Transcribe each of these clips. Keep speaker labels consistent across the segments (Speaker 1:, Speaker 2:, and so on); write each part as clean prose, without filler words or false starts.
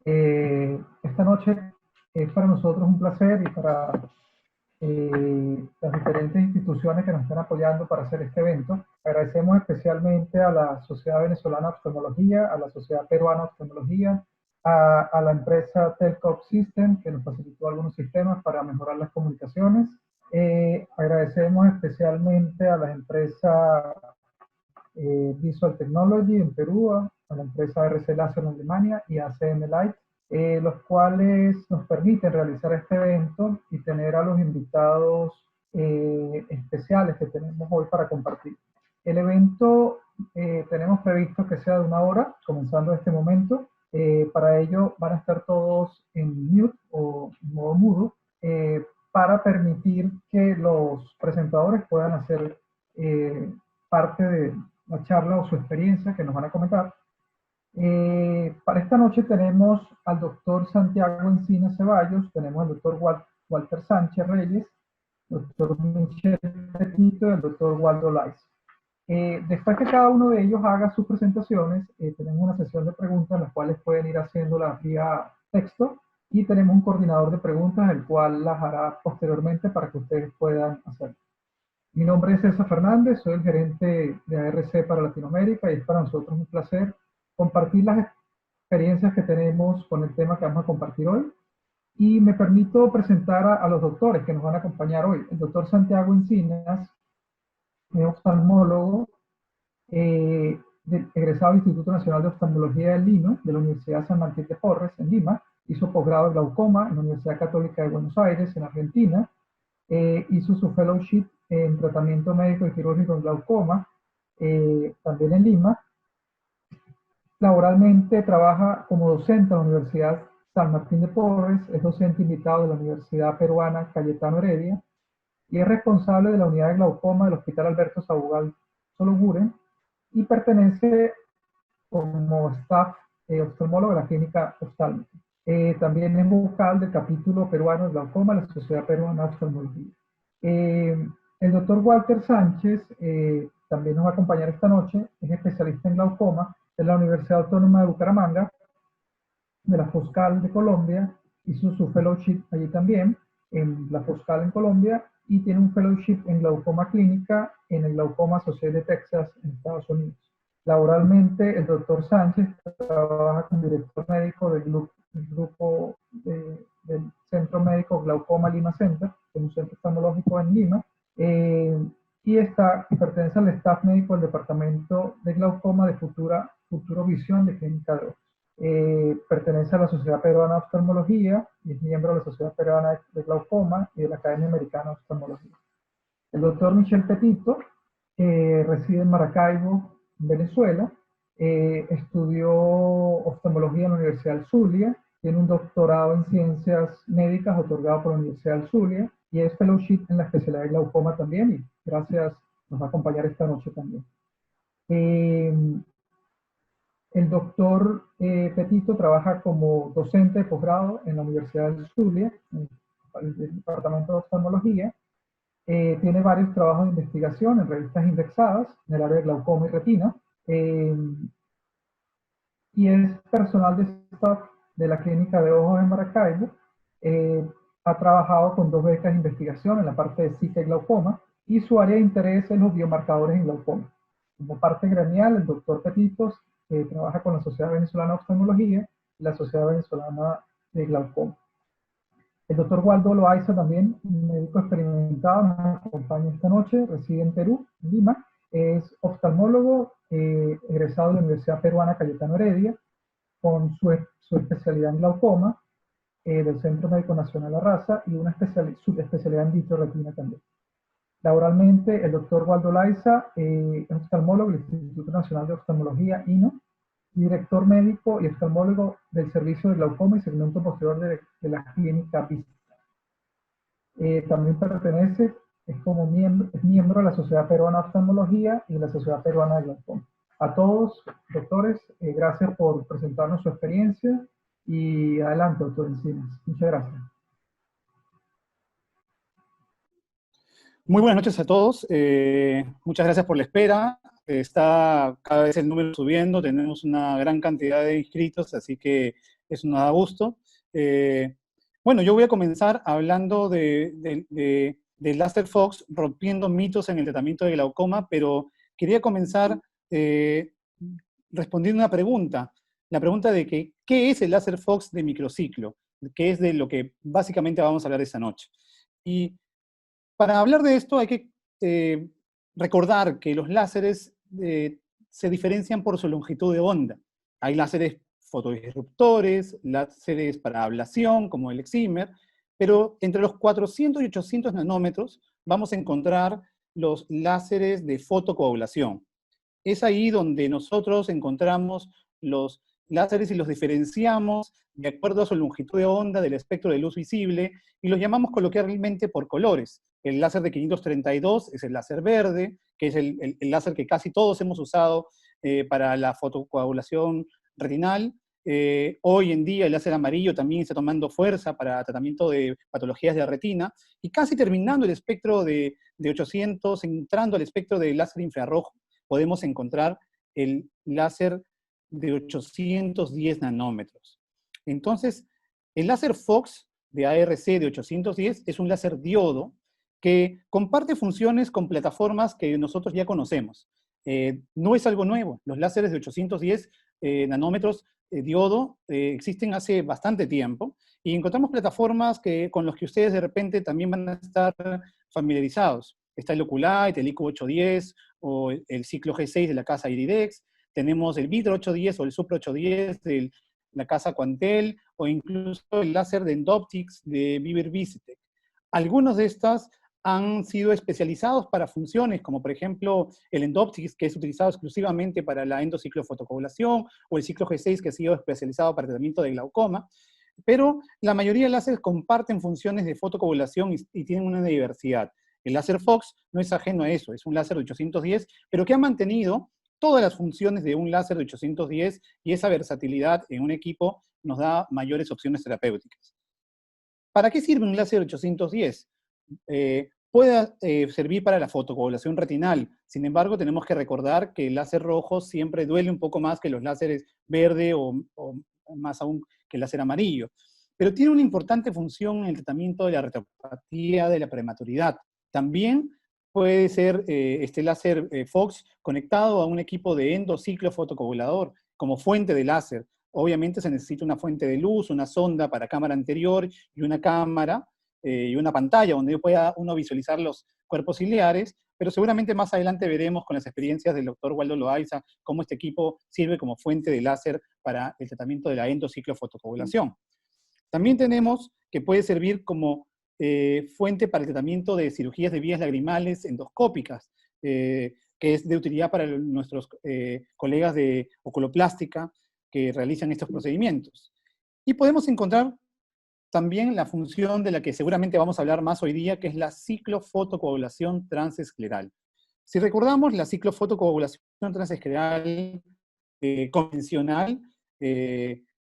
Speaker 1: Esta noche es para nosotros un placer y para las diferentes instituciones que nos están apoyando para hacer este evento. Agradecemos especialmente a la Sociedad Venezolana de Oftalmología, a la Sociedad Peruana de Oftalmología, a la empresa Telcop System, que nos facilitó algunos sistemas para mejorar las comunicaciones. Agradecemos especialmente a la empresa Visual Technology en Perú, a la empresa RC Laser en Alemania y a CM Light, los cuales nos permiten realizar este evento y tener a los invitados especiales que tenemos hoy para compartir. El evento tenemos previsto que sea de 1 hora, comenzando este momento. Para ello van a estar todos en mute o en modo mudo, para permitir que los presentadores puedan hacer parte de la charla o su experiencia que nos van a comentar. Para esta noche tenemos al doctor Santiago Encina Ceballos, tenemos al doctor Walter Sánchez Reyes, doctor Michel Petito y el doctor Waldo Lais. Después que cada uno de ellos haga sus presentaciones, tenemos una sesión de preguntas, las cuales pueden ir haciéndolas vía texto, y tenemos un coordinador de preguntas, el cual las hará posteriormente para que ustedes puedan hacerlo. Mi nombre es César Fernández, soy el gerente de ARC para Latinoamérica y es para nosotros un placer compartir las experiencias que tenemos con el tema que vamos a compartir hoy. Y me permito presentar a los doctores que nos van a acompañar hoy. El doctor Santiago Encinas es oftalmólogo, egresado del Instituto Nacional de Oftalmología del Lino, de la Universidad San Martín de Porres, en Lima. Hizo posgrado de glaucoma en la Universidad Católica de Buenos Aires, en Argentina. Hizo su fellowship en tratamiento médico y quirúrgico en glaucoma, también en Lima. Laboralmente trabaja como docente en la Universidad San Martín de Porres, es docente invitado de la Universidad Peruana Cayetano Heredia y es responsable de la unidad de glaucoma del Hospital Alberto Sabugal Sologuren y pertenece como staff oftalmólogo de la clínica oftálmica. También es vocal del capítulo peruano de glaucoma de la Sociedad Peruana de Oftalmología. El doctor Walter Sánchez también nos va a acompañar esta noche, es especialista en glaucoma de la Universidad Autónoma de Bucaramanga, de la Foscal de Colombia, hizo su fellowship allí también, en la Foscal en Colombia, y tiene un fellowship en glaucoma clínica en el Glaucoma Society de Texas, en Estados Unidos. Laboralmente, el doctor Sánchez trabaja como director médico del grupo del Centro Médico Glaucoma Lima Center, que es un centro oftalmológico en Lima, y pertenece al staff médico del Departamento de Glaucoma de Futuro Visión de Clínica de Ojos. Pertenece a la Sociedad Peruana de Oftalmología y es miembro de la Sociedad Peruana de Glaucoma y de la Academia Americana de Oftalmología. El doctor Michel Petito reside en Maracaibo, Venezuela. Estudió oftalmología en la Universidad del Zulia, tiene un doctorado en ciencias médicas otorgado por la Universidad del Zulia y es fellowship en la especialidad de glaucoma también, y gracias, nos va a acompañar esta noche también. El doctor Petito trabaja como docente de posgrado en la Universidad del Zulia, en el Departamento de Oftalmología. Tiene varios trabajos de investigación en revistas indexadas en el área de glaucoma y retina. Y es personal de staff de la Clínica de Ojos de Maracaibo. Ha trabajado con 2 becas de investigación en la parte de Zika y glaucoma, y su área de interés es los biomarcadores en glaucoma. Como parte gremial, el doctor Petitos trabaja con la Sociedad Venezolana de Oftalmología y la Sociedad Venezolana de Glaucoma. El doctor Waldo Loaiza, también un médico experimentado, nos acompaña esta noche, reside en Perú, en Lima, es oftalmólogo, egresado de la Universidad Peruana Cayetano Heredia, con su especialidad en glaucoma, del Centro Médico Nacional La Raza, y una subespecialidad en vitreoretina también. Laboralmente, el doctor Waldo Loaiza es oftalmólogo del Instituto Nacional de Oftalmología, INO, director médico y oftalmólogo del Servicio de Glaucoma y Segmento Posterior de la Clínica Vista. También es miembro de la Sociedad Peruana de Oftalmología y de la Sociedad Peruana de Glaucoma. A todos, doctores, gracias por presentarnos su experiencia, y adelante, doctor Encinas. Muchas gracias.
Speaker 2: Muy buenas noches a todos. Muchas gracias por la espera. Está cada vez el número subiendo, tenemos una gran cantidad de inscritos, así que eso nos da gusto. Bueno, yo voy a comenzar hablando del láser Fox, rompiendo mitos en el tratamiento de glaucoma, pero quería comenzar respondiendo una pregunta. La pregunta de ¿qué es el láser Fox de microciclo? Que es de lo que básicamente vamos a hablar esta noche. Y para hablar de esto hay que recordar que los láseres se diferencian por su longitud de onda. Hay láseres fotodisruptores, láseres para ablación, como el excimer, pero entre los 400 y 800 nanómetros vamos a encontrar los láseres de fotocoagulación. Es ahí donde nosotros encontramos los láseres y los diferenciamos de acuerdo a su longitud de onda del espectro de luz visible y los llamamos coloquialmente por colores. El láser de 532 es el láser verde, que es el láser que casi todos hemos usado para la fotocoagulación retinal. Hoy en día el láser amarillo también está tomando fuerza para tratamiento de patologías de la retina, y casi terminando el espectro de 800, entrando al espectro del láser infrarrojo, podemos encontrar el láser de 810 nanómetros. Entonces, el láser Fox de ARC de 810 es un láser diodo que comparte funciones con plataformas que nosotros ya conocemos. No es algo nuevo. Los láseres de 810 nanómetros diodo existen hace bastante tiempo, y encontramos plataformas con las que ustedes de repente también van a estar familiarizados. Está el Oculite, el IQ 810, o el ciclo G6 de la casa Iridex. Tenemos el Vidro 810 o el Supra 810 de la casa Quantel, o incluso el láser de Endoptics de Viver Visitec. Algunos de estas han sido especializados para funciones, como por ejemplo el Endoptics, que es utilizado exclusivamente para la endociclofotocoagulación, o el ciclo G6, que ha sido especializado para tratamiento de glaucoma. Pero la mayoría de láseres comparten funciones de fotocoagulación y tienen una diversidad. El láser Fox no es ajeno a eso, es un láser de 810, pero que ha mantenido todas las funciones de un láser de 810, y esa versatilidad en un equipo nos da mayores opciones terapéuticas. ¿Para qué sirve un láser de 810? Puede servir para la fotocoagulación retinal. Sin embargo, tenemos que recordar que el láser rojo siempre duele un poco más que los láseres verde o más aún que el láser amarillo. Pero tiene una importante función en el tratamiento de la retinopatía de la prematuridad. También puede ser este láser Fox conectado a un equipo de endociclo fotocoagulador como fuente de láser. Obviamente se necesita una fuente de luz, una sonda para cámara anterior y una cámara y una pantalla donde pueda uno visualizar los cuerpos ciliares, pero seguramente más adelante veremos con las experiencias del doctor Waldo Loaiza cómo este equipo sirve como fuente de láser para el tratamiento de la endociclo fotocoagulación. También tenemos que puede servir como fuente para el tratamiento de cirugías de vías lagrimales endoscópicas, que es de utilidad para nuestros colegas de oculoplástica que realizan estos procedimientos. Y podemos encontrar también la función de la que seguramente vamos a hablar más hoy día, que es la ciclofotocoagulación transescleral. Si recordamos, la ciclofotocoagulación transescleral convencional,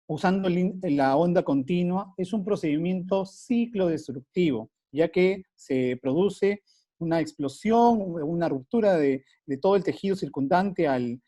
Speaker 2: usando la onda continua, es un procedimiento ciclodestructivo, ya que se produce una explosión, una ruptura de todo el tejido circundante al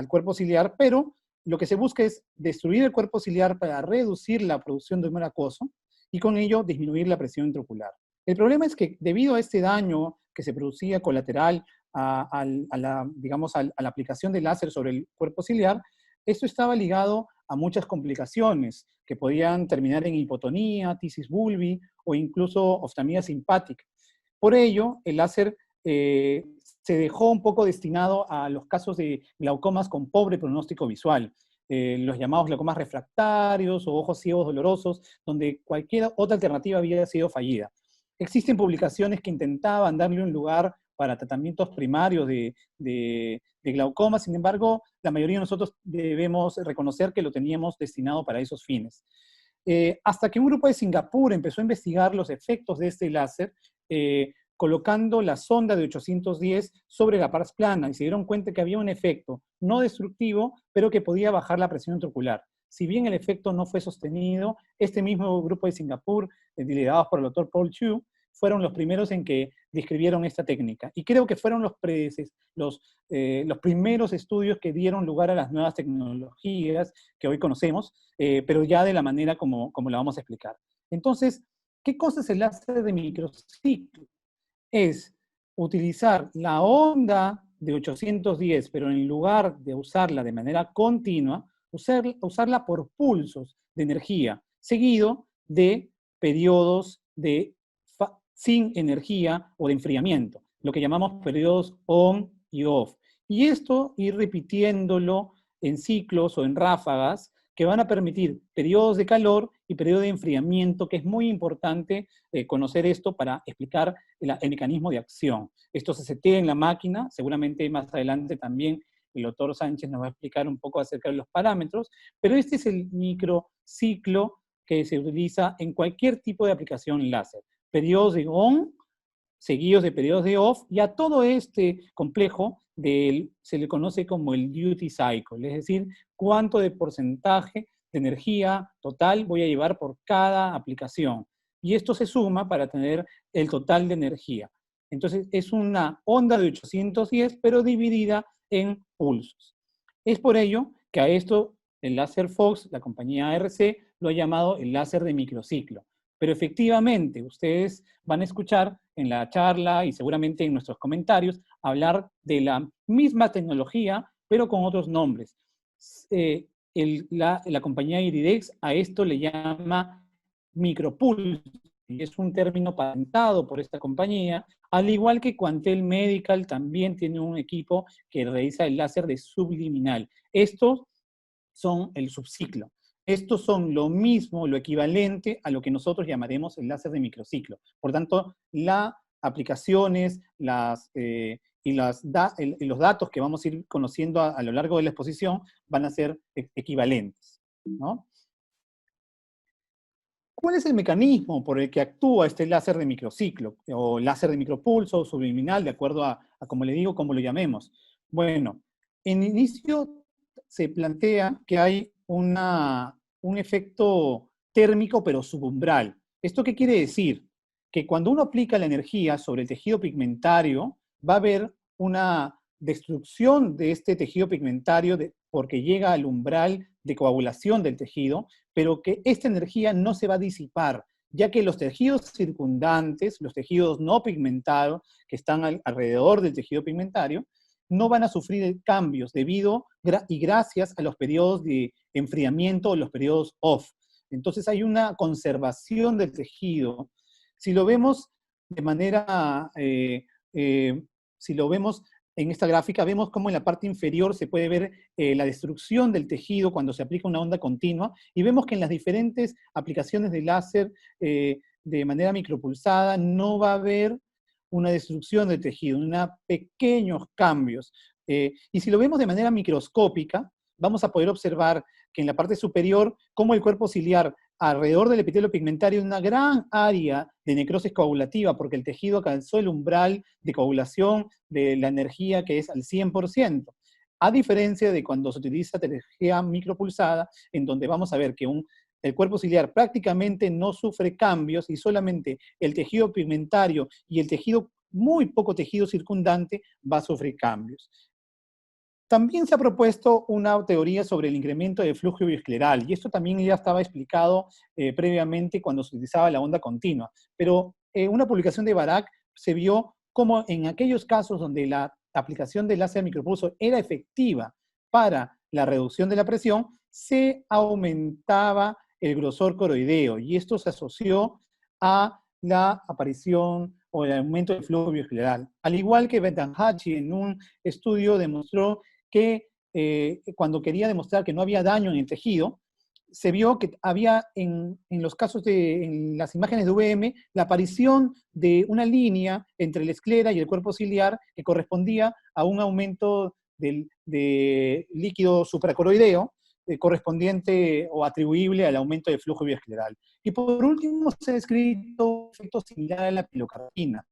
Speaker 2: cuerpo ciliar, pero lo que se busca es destruir el cuerpo ciliar para reducir la producción de humor acuoso y con ello disminuir la presión intraocular. El problema es que debido a este daño que se producía colateral a la aplicación de láser sobre el cuerpo ciliar, esto estaba ligado a muchas complicaciones que podían terminar en hipotonía, tisis bulbi o incluso oftalmía simpática. Por ello, el láser se dejó un poco destinado a los casos de glaucomas con pobre pronóstico visual, los llamados glaucomas refractarios o ojos ciegos dolorosos, donde cualquier otra alternativa había sido fallida. Existen publicaciones que intentaban darle un lugar para tratamientos primarios de glaucoma, sin embargo, la mayoría de nosotros debemos reconocer que lo teníamos destinado para esos fines. Hasta que un grupo de Singapur empezó a investigar los efectos de este láser, colocando la sonda de 810 sobre la pars plana, y se dieron cuenta que había un efecto no destructivo, pero que podía bajar la presión intraocular. Si bien el efecto no fue sostenido, este mismo grupo de Singapur, liderados por el doctor Paul Chu, fueron los primeros en que describieron esta técnica. Y creo que fueron los primeros estudios que dieron lugar a las nuevas tecnologías que hoy conocemos, pero ya de la manera como la vamos a explicar. Entonces, ¿qué cosa es el láser de microciclo? Es utilizar la onda de 810, pero en lugar de usarla de manera continua, usarla por pulsos de energía, seguido de periodos sin energía o de enfriamiento, lo que llamamos periodos on y off. Y esto ir repitiéndolo en ciclos o en ráfagas que van a permitir periodos de calor y periodos de enfriamiento, que es muy importante conocer esto para explicar el mecanismo de acción. Esto se setea en la máquina, seguramente más adelante también el doctor Sánchez nos va a explicar un poco acerca de los parámetros, pero este es el microciclo que se utiliza en cualquier tipo de aplicación láser. Periodos de on, seguidos de periodos de off, y a todo este complejo se le conoce como el duty cycle, es decir, cuánto de porcentaje de energía total voy a llevar por cada aplicación. Y esto se suma para tener el total de energía. Entonces, es una onda de 810, pero dividida en pulsos. Es por ello que a esto el láser Fox, la compañía ARC, lo ha llamado el láser de microciclo. Pero efectivamente, ustedes van a escuchar en la charla y seguramente en nuestros comentarios hablar de la misma tecnología, pero con otros nombres. La compañía Iridex a esto le llama micropulso, y es un término patentado por esta compañía, al igual que Quantel Medical también tiene un equipo que realiza el láser de subliminal. Estos son el subciclo. Estos son lo mismo, lo equivalente a lo que nosotros llamaremos el láser de microciclo. Por tanto, las aplicaciones y los datos que vamos a ir conociendo a lo largo de la exposición van a ser equivalentes, ¿no? ¿Cuál es el mecanismo por el que actúa este láser de microciclo, o láser de micropulso, o subliminal, de acuerdo a como le digo, como lo llamemos? Bueno, en inicio se plantea que hay un efecto térmico pero subumbral. ¿Esto qué quiere decir? Que cuando uno aplica la energía sobre el tejido pigmentario, va a haber una destrucción de este tejido pigmentario porque llega al umbral de coagulación del tejido, pero que esta energía no se va a disipar, ya que los tejidos circundantes, los tejidos no pigmentados que están alrededor del tejido pigmentario, no van a sufrir cambios debido y gracias a los periodos de enfriamiento o los periodos off. Entonces hay una conservación del tejido. Si lo vemos de manera, si lo vemos en esta gráfica, vemos cómo en la parte inferior se puede ver la destrucción del tejido cuando se aplica una onda continua, y vemos que en las diferentes aplicaciones de láser de manera micropulsada no va a haber una destrucción del tejido, pequeños cambios. Y si lo vemos de manera microscópica, vamos a poder observar que en la parte superior, cómo el cuerpo ciliar alrededor del epitelio pigmentario es una gran área de necrosis coagulativa, porque el tejido alcanzó el umbral de coagulación de la energía que es al 100%, a diferencia de cuando se utiliza energía micropulsada, en donde vamos a ver que el cuerpo ciliar prácticamente no sufre cambios y solamente el tejido pigmentario y el tejido, muy poco tejido circundante, va a sufrir cambios. También se ha propuesto una teoría sobre el incremento de flujo bioescleral, y esto también ya estaba explicado previamente cuando se utilizaba la onda continua. Pero una publicación de Barak se vio como en aquellos casos donde la aplicación del láser micropulso era efectiva para la reducción de la presión, se aumentaba el grosor coroideo, y esto se asoció a la aparición o el aumento del flujo bioescleral. Al igual que Bentanhachi en un estudio demostró que cuando quería demostrar que no había daño en el tejido, se vio que había en los casos en las imágenes de VM, la aparición de una línea entre la esclera y el cuerpo ciliar que correspondía a un aumento de líquido supracoroideo, correspondiente o atribuible al aumento del flujo bioescleral. Y por último, se ha descrito un efecto similar a la pilocarpina.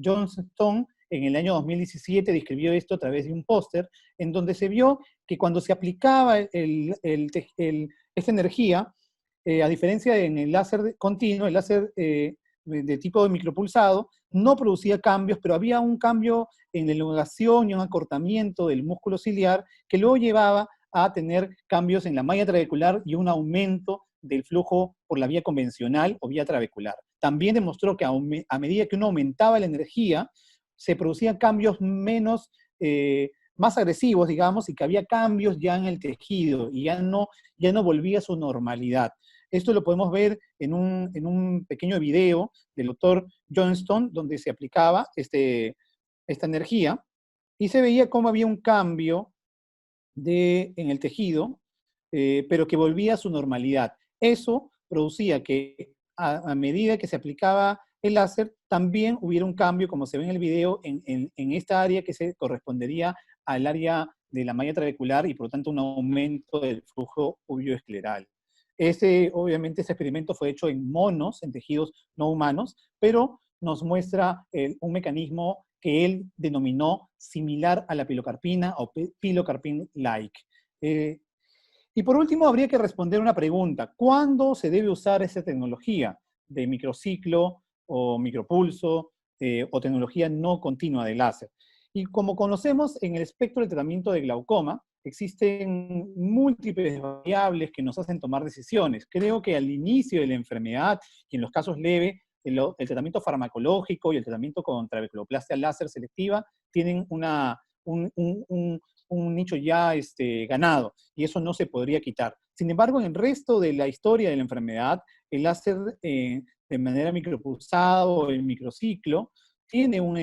Speaker 2: Johnston en el año 2017 describió esto a través de un póster, en donde se vio que cuando se aplicaba esta energía, a diferencia en el láser continuo, el láser de de tipo de micropulsado, no producía cambios, pero había un cambio en la elongación y un acortamiento del músculo ciliar que luego llevaba a tener cambios en la malla trabecular y un aumento del flujo por la vía convencional o vía trabecular. También demostró que a medida que uno aumentaba la energía, se producían cambios más agresivos, digamos, y que había cambios ya en el tejido y ya no volvía a su normalidad. Esto lo podemos ver en un pequeño video del doctor Johnston, donde se aplicaba esta energía, y se veía cómo había un cambio en el tejido, pero que volvía a su normalidad. Eso producía que a medida que se aplicaba el láser, también hubiera un cambio, como se ve en el video, en esta área que se correspondería al área de la malla trabecular y por lo tanto un aumento del flujo uveoescleral. Obviamente, ese experimento fue hecho en monos, en tejidos no humanos, pero nos muestra un mecanismo que él denominó similar a la pilocarpina o pilocarpin-like. Y por último, habría que responder una pregunta. ¿Cuándo se debe usar esa tecnología de microciclo o micropulso o tecnología no continua de láser? Y como conocemos, en el espectro de tratamiento de glaucoma, existen múltiples variables que nos hacen tomar decisiones. Creo que al inicio de la enfermedad y en los casos leves, el tratamiento farmacológico y el tratamiento con trabeculoplastia láser selectiva tienen un nicho ya ganado, y eso no se podría quitar. Sin embargo, en el resto de la historia de la enfermedad, el láser de manera micropulsada o el microciclo tiene un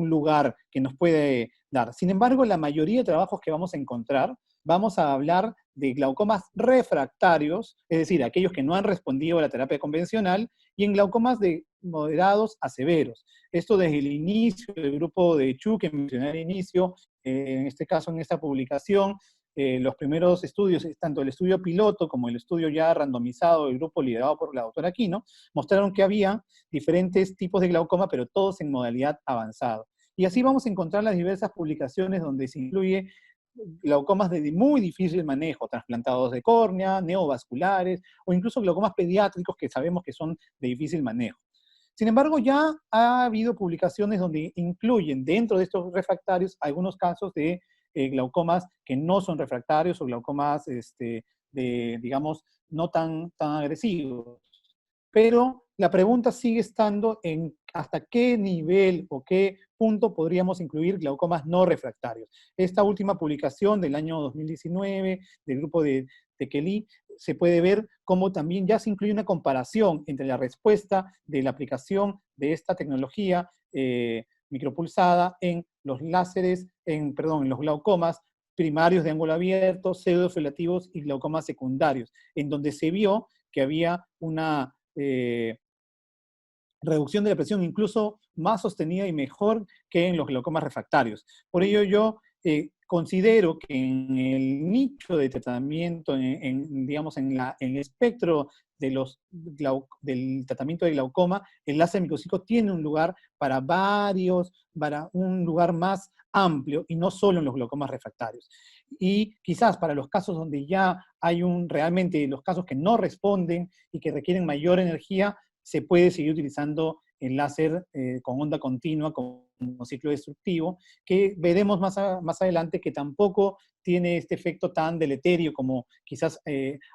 Speaker 2: lugar que nos puede dar. Sin embargo, la mayoría de trabajos que vamos a encontrar, vamos a hablar de glaucomas refractarios, es decir, aquellos que no han respondido a la terapia convencional, y en glaucomas de moderados a severos. Esto desde el inicio del grupo de Chu, que mencioné al inicio, en este caso, en esta publicación, los primeros estudios, tanto el estudio piloto como el estudio ya randomizado del grupo liderado por la doctora Aquino, mostraron que había diferentes tipos de glaucoma, pero todos en modalidad avanzada. Y así vamos a encontrar las diversas publicaciones donde se incluye glaucomas de muy difícil manejo, trasplantados de córnea, neovasculares, o incluso glaucomas pediátricos que sabemos que son de difícil manejo. Sin embargo, ya ha habido publicaciones donde incluyen dentro de estos refractarios algunos casos de glaucomas que no son refractarios o glaucomas, digamos, no tan agresivos. Pero la pregunta sigue estando en hasta qué nivel o qué punto podríamos incluir glaucomas no refractarios. Esta última publicación del año 2019 del grupo de Kelly se puede ver cómo también ya se incluye una comparación entre la respuesta de la aplicación de esta tecnología micropulsada en los láseres, en los glaucomas primarios de ángulo abierto, pseudofelativos y glaucomas secundarios, en donde se vio que había una reducción de la presión incluso más sostenida y mejor que en los glaucomas refractarios. Por ello yo considero que en el nicho de tratamiento, digamos, en el espectro del tratamiento de glaucoma, el láser microciclo tiene un lugar para un lugar más amplio y no solo en los glaucomas refractarios. Y quizás para los casos donde ya hay realmente los casos que no responden y que requieren mayor energía, se puede seguir utilizando el láser con onda continua como ciclo destructivo, que veremos más adelante que tampoco tiene este efecto tan deleterio como quizás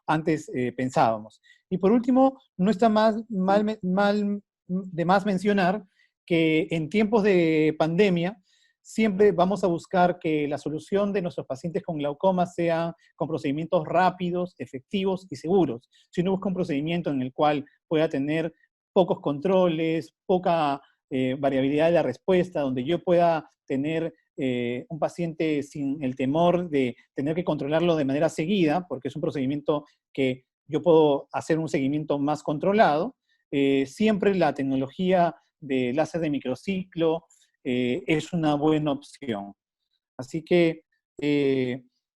Speaker 2: antes pensábamos. Y por último, no está de más mencionar que en tiempos de pandemia siempre vamos a buscar que la solución de nuestros pacientes con glaucoma sea con procedimientos rápidos, efectivos y seguros. Si uno busca un procedimiento en el cual pueda tener pocos controles, poca variabilidad de la respuesta, donde yo pueda tener un paciente sin el temor de tener que controlarlo de manera seguida, porque es un procedimiento que yo puedo hacer un seguimiento más controlado, siempre la tecnología de láser de microciclo es una buena opción. Así que,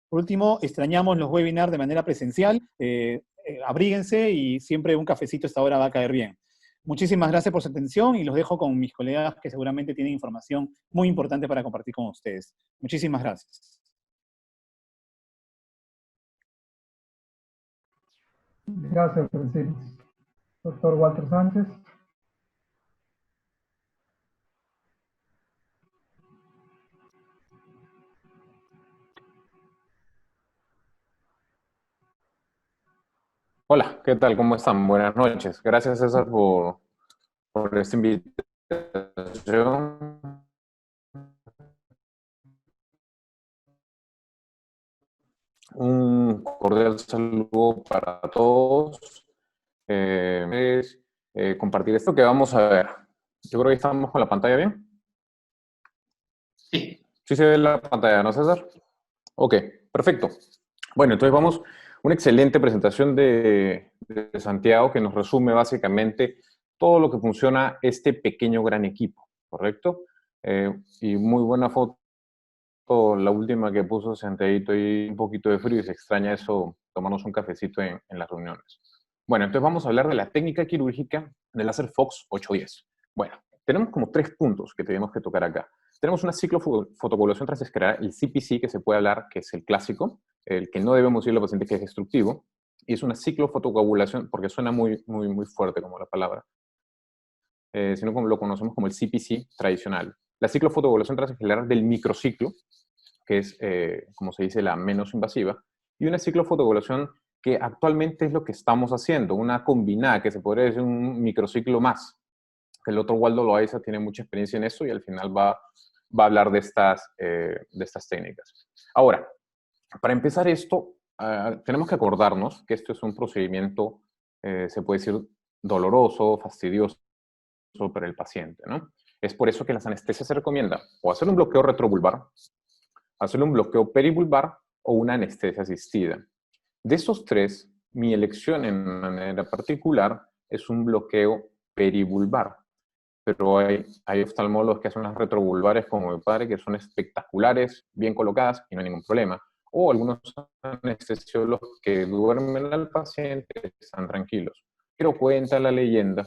Speaker 2: por último, extrañamos los webinars de manera presencial. Abríguense y siempre un cafecito a esta hora va a caer bien. Muchísimas gracias por su atención y los dejo con mis colegas que seguramente tienen información muy importante para compartir con ustedes. Muchísimas gracias.
Speaker 1: Gracias, Francisco. Doctor Walter Sánchez.
Speaker 3: Hola, ¿qué tal? ¿Cómo están? Buenas noches. Gracias, César, por esta invitación. Un cordial saludo para todos. Compartir esto que vamos a ver. Yo creo que estamos con la pantalla bien.
Speaker 4: Sí.
Speaker 3: Sí se ve la pantalla, ¿no, César? Ok, perfecto. Bueno, entonces vamos, una excelente presentación de Santiago que nos resume básicamente todo lo que funciona este pequeño gran equipo, ¿correcto? Y muy buena foto, la última que puso Santiago, y un poquito de frío y se extraña eso, tomarnos un cafecito en las reuniones. Bueno, entonces vamos a hablar de la técnica quirúrgica del láser Fox 810. Bueno, tenemos como 3 puntos que tenemos que tocar acá. Tenemos una ciclofotocoagulación transescleral, el CPC, que se puede hablar, que es el clásico, el que no debemos decirle al paciente que es destructivo, y es una ciclofotocoagulación, porque suena muy fuerte como la palabra, sino como lo conocemos como el CPC tradicional. La ciclofotocoagulación transescleral del microciclo, que es, como se dice, la menos invasiva, y una ciclofotocoagulación que actualmente es lo que estamos haciendo, una combinada, que se podría decir un microciclo más. El otro Waldo Loaiza tiene mucha experiencia en eso y al final va a hablar de estas técnicas. Ahora, para empezar esto, tenemos que acordarnos que esto es un procedimiento, se puede decir, doloroso, fastidioso para el paciente, ¿no? Es por eso que las anestesias se recomienda o hacer un bloqueo retrovulvar, hacer un bloqueo perivulvar o una anestesia asistida. De esos 3, mi elección en manera particular es un bloqueo perivulvar. Pero hay oftalmólogos que hacen unas retrovulvares como mi padre, que son espectaculares, bien colocadas y no hay ningún problema. O algunos anestesiólogos que duermen al paciente, están tranquilos. Pero cuenta la leyenda,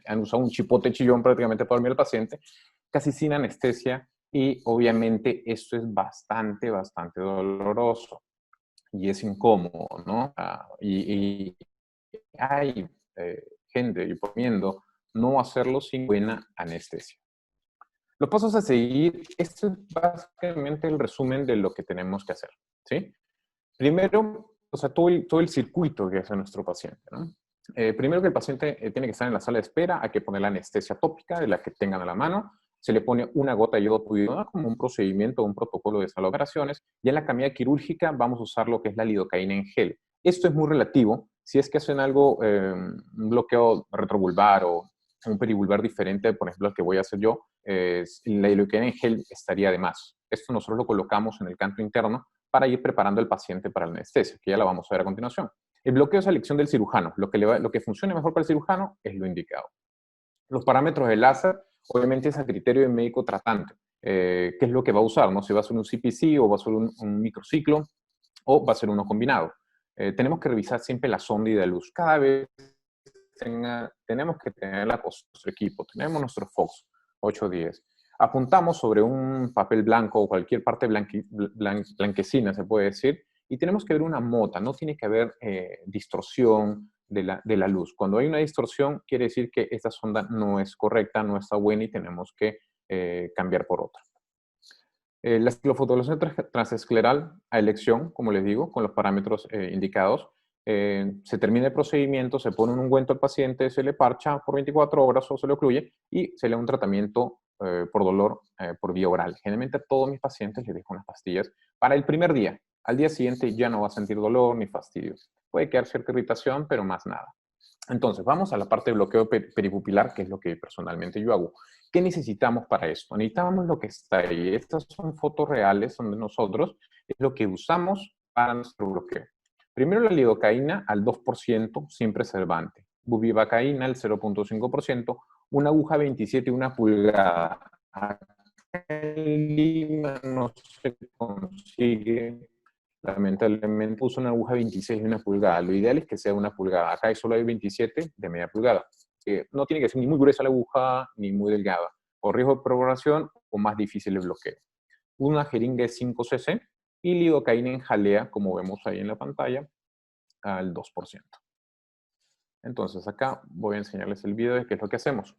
Speaker 3: han usado un chipote chillón prácticamente para dormir al paciente, casi sin anestesia, y obviamente esto es bastante doloroso y es incómodo, ¿no? Y hay gente y poniendo no hacerlo sin buena anestesia. Los pasos a seguir, este es básicamente el resumen de lo que tenemos que hacer, ¿sí? Primero, o sea, todo el circuito que hace nuestro paciente, ¿no? Primero que el paciente tiene que estar en la sala de espera, hay que poner la anestesia tópica de la que tengan a la mano, se le pone una gota de yodo puidona como un procedimiento, un protocolo de sala de operaciones, y en la camilla quirúrgica vamos a usar lo que es la lidocaína en gel. Esto es muy relativo, si es que hacen algo, un bloqueo retrovulvar o un perivulvar diferente, por ejemplo, el que voy a hacer yo, la lidocaína en gel estaría de más. Esto nosotros lo colocamos en el canto interno para ir preparando al paciente para la anestesia, que ya la vamos a ver a continuación. El bloqueo es elección del cirujano. Lo que funcione mejor para el cirujano es lo indicado. Los parámetros del láser, obviamente es a criterio del médico tratante. ¿Qué es lo que va a usar? ¿No? Si va a ser un CPC o va a ser un microciclo o va a ser uno combinado. Tenemos que revisar siempre la sonda y de luz. Cada vez tenemos que tener nuestro equipo. Tenemos nuestro Fox 810. Apuntamos sobre un papel blanco o cualquier parte blanquecina, se puede decir, y tenemos que ver una mota. No tiene que haber distorsión de la luz. Cuando hay una distorsión, quiere decir que esta sonda no es correcta, no está buena y tenemos que cambiar por otra. La ciclofotocoagulación transescleral a elección, como les digo, con los parámetros indicados. Se termina el procedimiento, se pone un ungüento al paciente, se le parcha por 24 horas o se le ocluye y se le da un tratamiento por dolor por vía oral. Generalmente a todos mis pacientes les dejo unas pastillas para el primer día. Al día siguiente ya no va a sentir dolor ni fastidio. Puede quedar cierta irritación, pero más nada. Entonces, vamos a la parte de bloqueo peripupilar, que es lo que personalmente yo hago. ¿Qué necesitamos para esto? Necesitamos lo que está ahí. Estas son fotos reales, son de nosotros. Es lo que usamos para nuestro bloqueo. Primero la lidocaína al 2% sin preservante. Bupivacaína al 0.5%. Una aguja 27 y 1 pulgada. Acá en Lima no se consigue. Lamentablemente uso una aguja 26 de 1 pulgada. Lo ideal es que sea 1 pulgada. Acá solo hay 27 de media pulgada. No tiene que ser ni muy gruesa la aguja ni muy delgada. O riesgo de perforación o más difícil el bloqueo. Una jeringa de 5 cc y lidocaína en jalea, como vemos ahí en la pantalla, al 2%. Entonces acá voy a enseñarles el video de qué es lo que hacemos.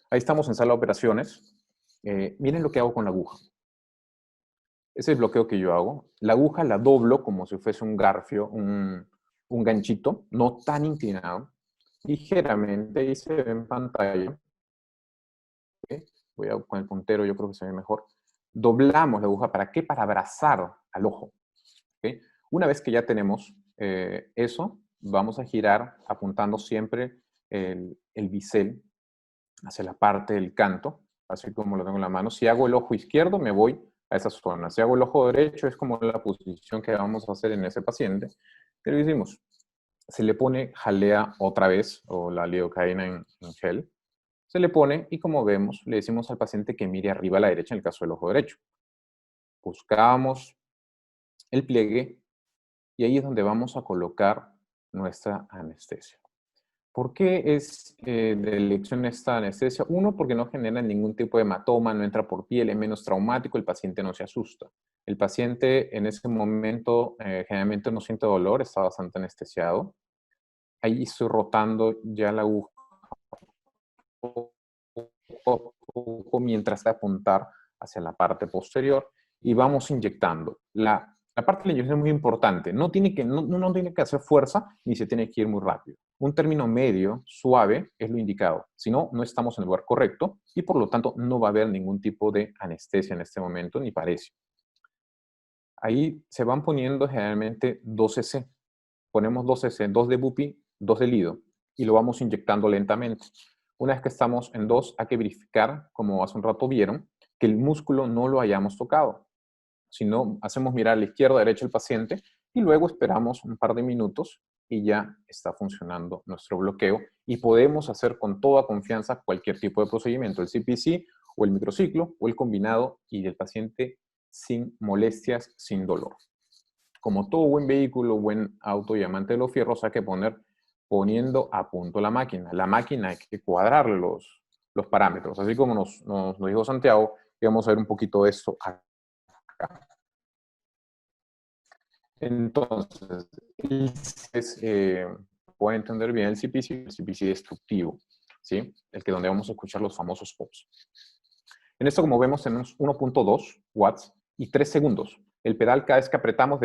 Speaker 3: Ahí estamos en sala de operaciones. Miren lo que hago con la aguja. Ese es el bloqueo que yo hago. La aguja la doblo como si fuese un garfio, un ganchito, no tan inclinado. Ligeramente, ahí se ve en pantalla. ¿Okay? Voy a con el puntero, yo creo que se ve mejor. Doblamos la aguja, ¿para qué? Para abrazar al ojo. ¿Okay? Una vez que ya tenemos eso, vamos a girar apuntando siempre el bisel hacia la parte del canto, así como lo tengo en la mano. Si hago el ojo izquierdo, me voy a esa zona. Si hago el ojo derecho, es como la posición que vamos a hacer en ese paciente. ¿Qué le hicimos? Se le pone jalea otra vez, o la lidocaína en gel. Se le pone y como vemos, le decimos al paciente que mire arriba a la derecha en el caso del ojo derecho. Buscamos el pliegue y ahí es donde vamos a colocar nuestra anestesia. ¿Por qué es de elección esta anestesia? Uno, porque no genera ningún tipo de hematoma, no entra por piel, es menos traumático, el paciente no se asusta. El paciente en ese momento generalmente no siente dolor, está bastante anestesiado. Ahí estoy rotando ya la aguja mientras de apuntar hacia la parte posterior y vamos inyectando. La parte de la inyección es muy importante. No tiene que hacer fuerza ni se tiene que ir muy rápido. Un término medio, suave, es lo indicado. Si no, no estamos en el lugar correcto y por lo tanto no va a haber ningún tipo de anestesia en este momento, ni parece. Ahí se van poniendo generalmente 2 cc. Ponemos 2 cc, 2 de bupi, 2 de lido y lo vamos inyectando lentamente. Una vez que estamos en 2, hay que verificar, como hace un rato vieron, que el músculo no lo hayamos tocado. Si no, hacemos mirar a la izquierda, a la derecha el paciente y luego esperamos un par de minutos y ya está funcionando nuestro bloqueo y podemos hacer con toda confianza cualquier tipo de procedimiento, el CPC o el microciclo o el combinado y del paciente sin molestias, sin dolor. Como todo buen vehículo, buen auto y amante de los fierros, hay que poniendo a punto la máquina. La máquina hay que cuadrar los parámetros, así como nos dijo Santiago, y vamos a ver un poquito de esto acá. Entonces, puede entender bien el CPC destructivo, ¿sí? El que donde vamos a escuchar los famosos pops. En esto, como vemos, tenemos 1.2 watts y 3 segundos. El pedal, cada vez que apretamos,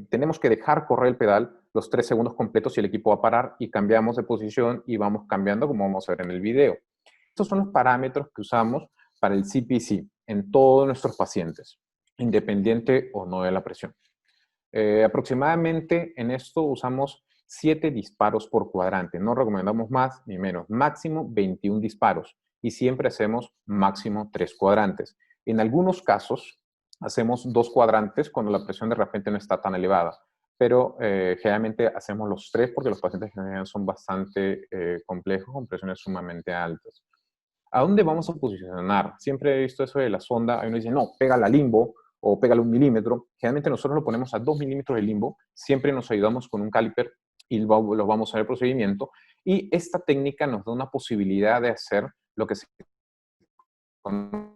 Speaker 3: tenemos que dejar correr el pedal los 3 segundos completos y el equipo va a parar y cambiamos de posición y vamos cambiando, como vamos a ver en el video. Estos son los parámetros que usamos para el CPC en todos nuestros pacientes, independiente o no de la presión. Aproximadamente en esto usamos 7 disparos por cuadrante. No recomendamos más ni menos. Máximo 21 disparos. Y siempre hacemos máximo 3 cuadrantes. En algunos casos hacemos 2 cuadrantes cuando la presión de repente no está tan elevada. Pero generalmente hacemos los 3 porque los pacientes generalmente son bastante complejos con presiones sumamente altas. ¿A dónde vamos a posicionar? Siempre he visto eso de la sonda. Hay uno dice, no, pégala al limbo o pégale 1 milímetro. Generalmente nosotros lo ponemos a 2 milímetros de limbo. Siempre nos ayudamos con un caliper y lo vamos a ver el procedimiento. Y esta técnica nos da una posibilidad de hacer lo que se conoce.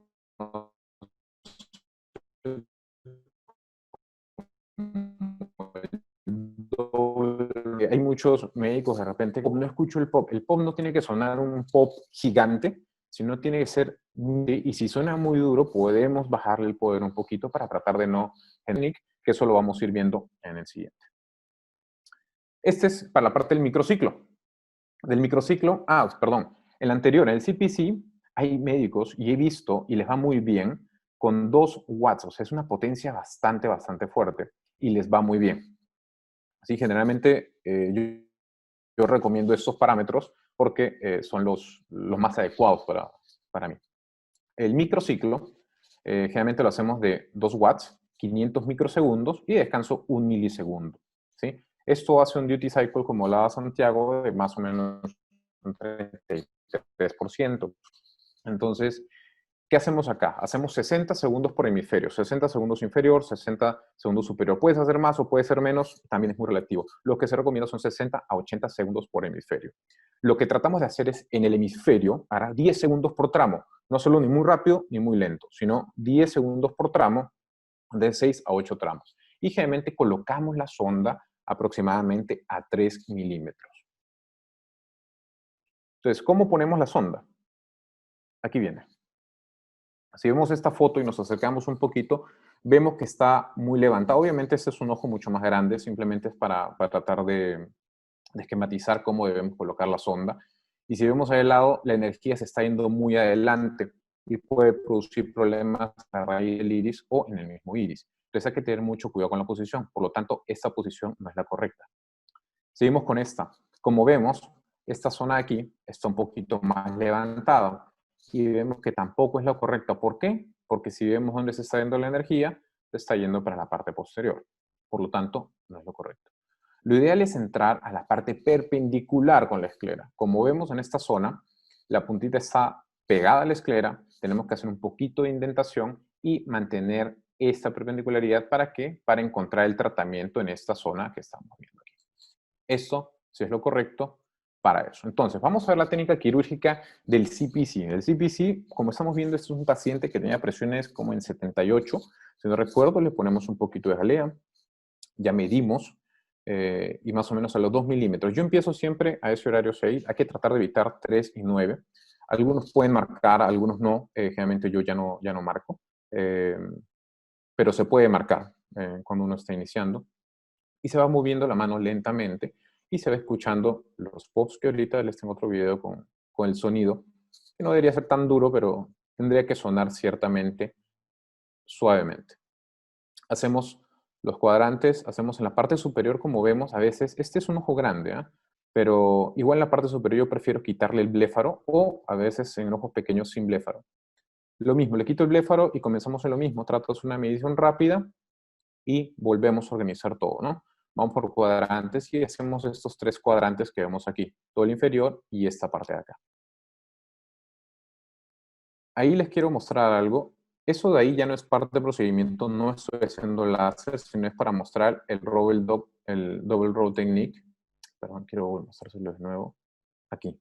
Speaker 3: Hay muchos médicos de repente, no escucho el pop. El pop no tiene que sonar un pop gigante, sino tiene que ser, y si suena muy duro, podemos bajarle el poder un poquito para tratar de no generar, que eso lo vamos a ir viendo en el siguiente. Este es para la parte del microciclo. Del microciclo, perdón, el anterior, en el CPC, hay médicos, y he visto, y les va muy bien, con 2 watts, o sea, es una potencia bastante, bastante fuerte, y les va muy bien. Así, generalmente, yo recomiendo estos parámetros porque son los más adecuados para mí. El microciclo, generalmente lo hacemos de 2 watts, 500 microsegundos y descanso 1 milisegundo. ¿Sí? Esto hace un duty cycle, como hablaba Santiago, de más o menos un 33%. Entonces, ¿qué hacemos acá? Hacemos 60 segundos por hemisferio, 60 segundos inferior, 60 segundos superior. Puedes hacer más o puede ser menos, también es muy relativo. Lo que se recomienda son 60 a 80 segundos por hemisferio. Lo que tratamos de hacer es, en el hemisferio, hará 10 segundos por tramo. No solo ni muy rápido ni muy lento, sino 10 segundos por tramo, de 6 a 8 tramos. Y generalmente colocamos la sonda aproximadamente a 3 milímetros. Entonces, ¿cómo ponemos la sonda? Aquí viene. Si vemos esta foto y nos acercamos un poquito, vemos que está muy levantado. Obviamente este es un ojo mucho más grande, simplemente es para tratar de esquematizar cómo debemos colocar la sonda. Y si vemos ahí al lado, la energía se está yendo muy adelante y puede producir problemas a raíz del iris o en el mismo iris. Entonces hay que tener mucho cuidado con la posición. Por lo tanto, esta posición no es la correcta. Seguimos con esta. Como vemos, esta zona de aquí está un poquito más levantada y vemos que tampoco es la correcta. ¿Por qué? Porque si vemos dónde se está yendo la energía, se está yendo para la parte posterior. Por lo tanto, no es lo correcto. Lo ideal es entrar a la parte perpendicular con la esclera. Como vemos en esta zona, la puntita está pegada a la esclera, tenemos que hacer un poquito de indentación y mantener esta perpendicularidad. ¿Para qué? Para encontrar el tratamiento en esta zona que estamos viendo aquí. Esto, si es lo correcto, para eso. Entonces, vamos a ver la técnica quirúrgica del CPC. El CPC, como estamos viendo, este es un paciente que tenía presiones como en 78. Si no recuerdo, le ponemos un poquito de jalea. Ya medimos. Y más o menos a los 2 milímetros. Yo empiezo siempre a ese horario 6. Hay que tratar de evitar 3 y 9. Algunos pueden marcar, algunos no. Generalmente yo ya no marco. Pero se puede marcar cuando uno está iniciando. Y se va moviendo la mano lentamente y se va escuchando los pops, que ahorita les tengo otro video con el sonido, que no debería ser tan duro, pero tendría que sonar ciertamente suavemente. Hacemos los cuadrantes, hacemos en la parte superior, como vemos, a veces, este es un ojo grande, ¿eh? Pero igual en la parte superior yo prefiero quitarle el bléfaro o a veces en ojos pequeños sin bléfaro. Lo mismo, le quito el bléfaro y comenzamos en lo mismo. Trato de hacer una medición rápida y volvemos a organizar todo, ¿no? Vamos por cuadrantes y hacemos estos 3 cuadrantes que vemos aquí, todo el inferior y esta parte de acá. Ahí les quiero mostrar algo. Eso de ahí ya no es parte del procedimiento, no estoy haciendo láser, sino es para mostrar el double row technique. Perdón, quiero mostrárselo de nuevo. Aquí.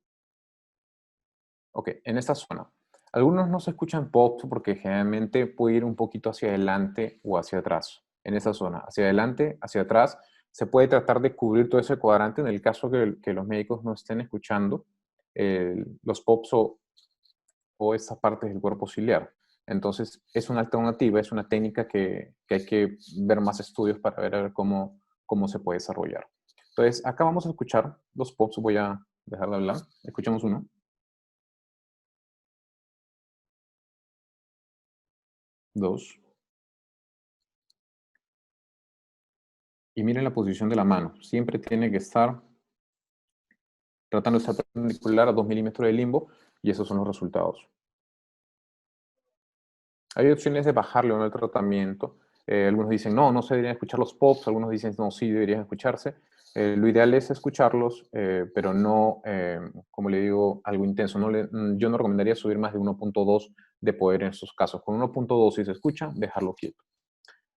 Speaker 3: Ok, en esta zona. Algunos no se escuchan pops porque generalmente puede ir un poquito hacia adelante o hacia atrás. En esa zona, hacia adelante, hacia atrás, se puede tratar de cubrir todo ese cuadrante en el caso que los médicos no estén escuchando los pops o esa parte del cuerpo ciliar. Entonces, es una alternativa, es una técnica que hay que ver más estudios para ver cómo se puede desarrollar. Entonces, acá vamos a escuchar los pops, voy a dejar de hablar. Escuchemos uno. Dos. Y miren la posición de la mano. Siempre tiene que estar tratando de estar perpendicular a 2 milímetros de limbo y esos son los resultados. Hay opciones de bajarle o no el tratamiento. Algunos dicen, no se deberían escuchar los pops. Algunos dicen, no, sí deberían escucharse. Lo ideal es escucharlos, pero no, como le digo, algo intenso. Yo no recomendaría subir más de 1.2 de poder en estos casos. Con 1.2, si se escucha, dejarlo quieto.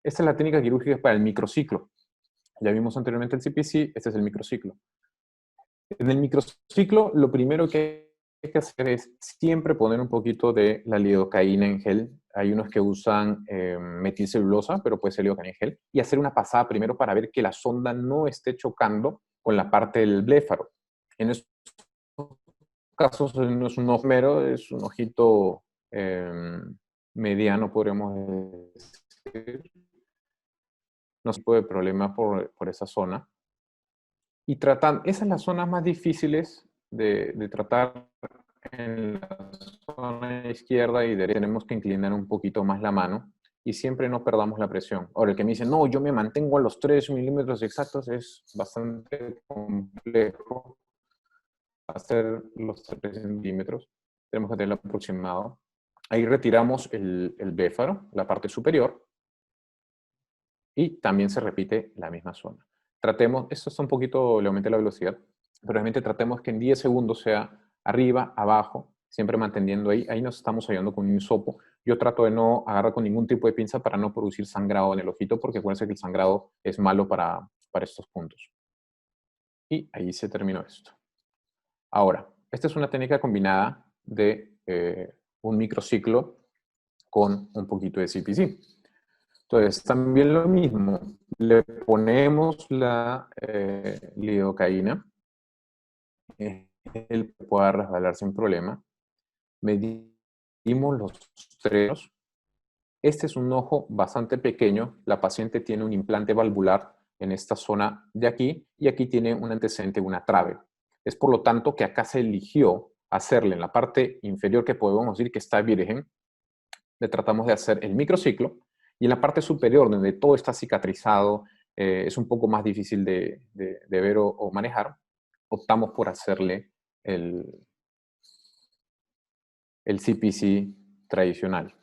Speaker 3: Esta es la técnica quirúrgica para el microciclo. Ya vimos anteriormente el CPC, este es el microciclo. En el microciclo, lo primero que hay que hacer es siempre poner un poquito de la lidocaína en gel. Hay unos que usan metilcelulosa, pero puede ser lidocaína en gel. Y hacer una pasada primero para ver que la sonda no esté chocando con la parte del bléfaro. En estos casos no es un ojo mero, es un ojito mediano, podríamos decir. No se puede problema por esa zona. Y tratan, esas son las zonas más difíciles de tratar en la zona izquierda y derecha. Tenemos que inclinar un poquito más la mano y siempre no perdamos la presión. Ahora, el que me dice, no, yo me mantengo a los 3 milímetros exactos, es bastante complejo hacer los 3 milímetros. Tenemos que tenerlo aproximado. Ahí retiramos el bléfaro, la parte superior, y también se repite la misma zona. Tratemos, esto está un poquito, le aumenté la velocidad, pero realmente tratemos que en 10 segundos sea arriba, abajo, siempre manteniendo ahí nos estamos ayudando con un hisopo. Yo trato de no agarrar con ningún tipo de pinza para no producir sangrado en el ojito, porque acuérdense que el sangrado es malo para estos puntos. Y ahí se terminó esto. Ahora, esta es una técnica combinada de un microciclo con un poquito de CPC. Entonces, también lo mismo, le ponemos la lidocaína. él pueda resbalar sin problema. Medimos los estrenos. Este es un ojo bastante pequeño. La paciente tiene un implante valvular en esta zona de aquí y aquí tiene un antecedente, una trave. Es por lo tanto que acá se eligió hacerle en la parte inferior, que podemos decir que está virgen, le tratamos de hacer el microciclo, y en la parte superior, donde todo está cicatrizado, es un poco más difícil de ver o manejar, optamos por hacerle el CPC tradicional.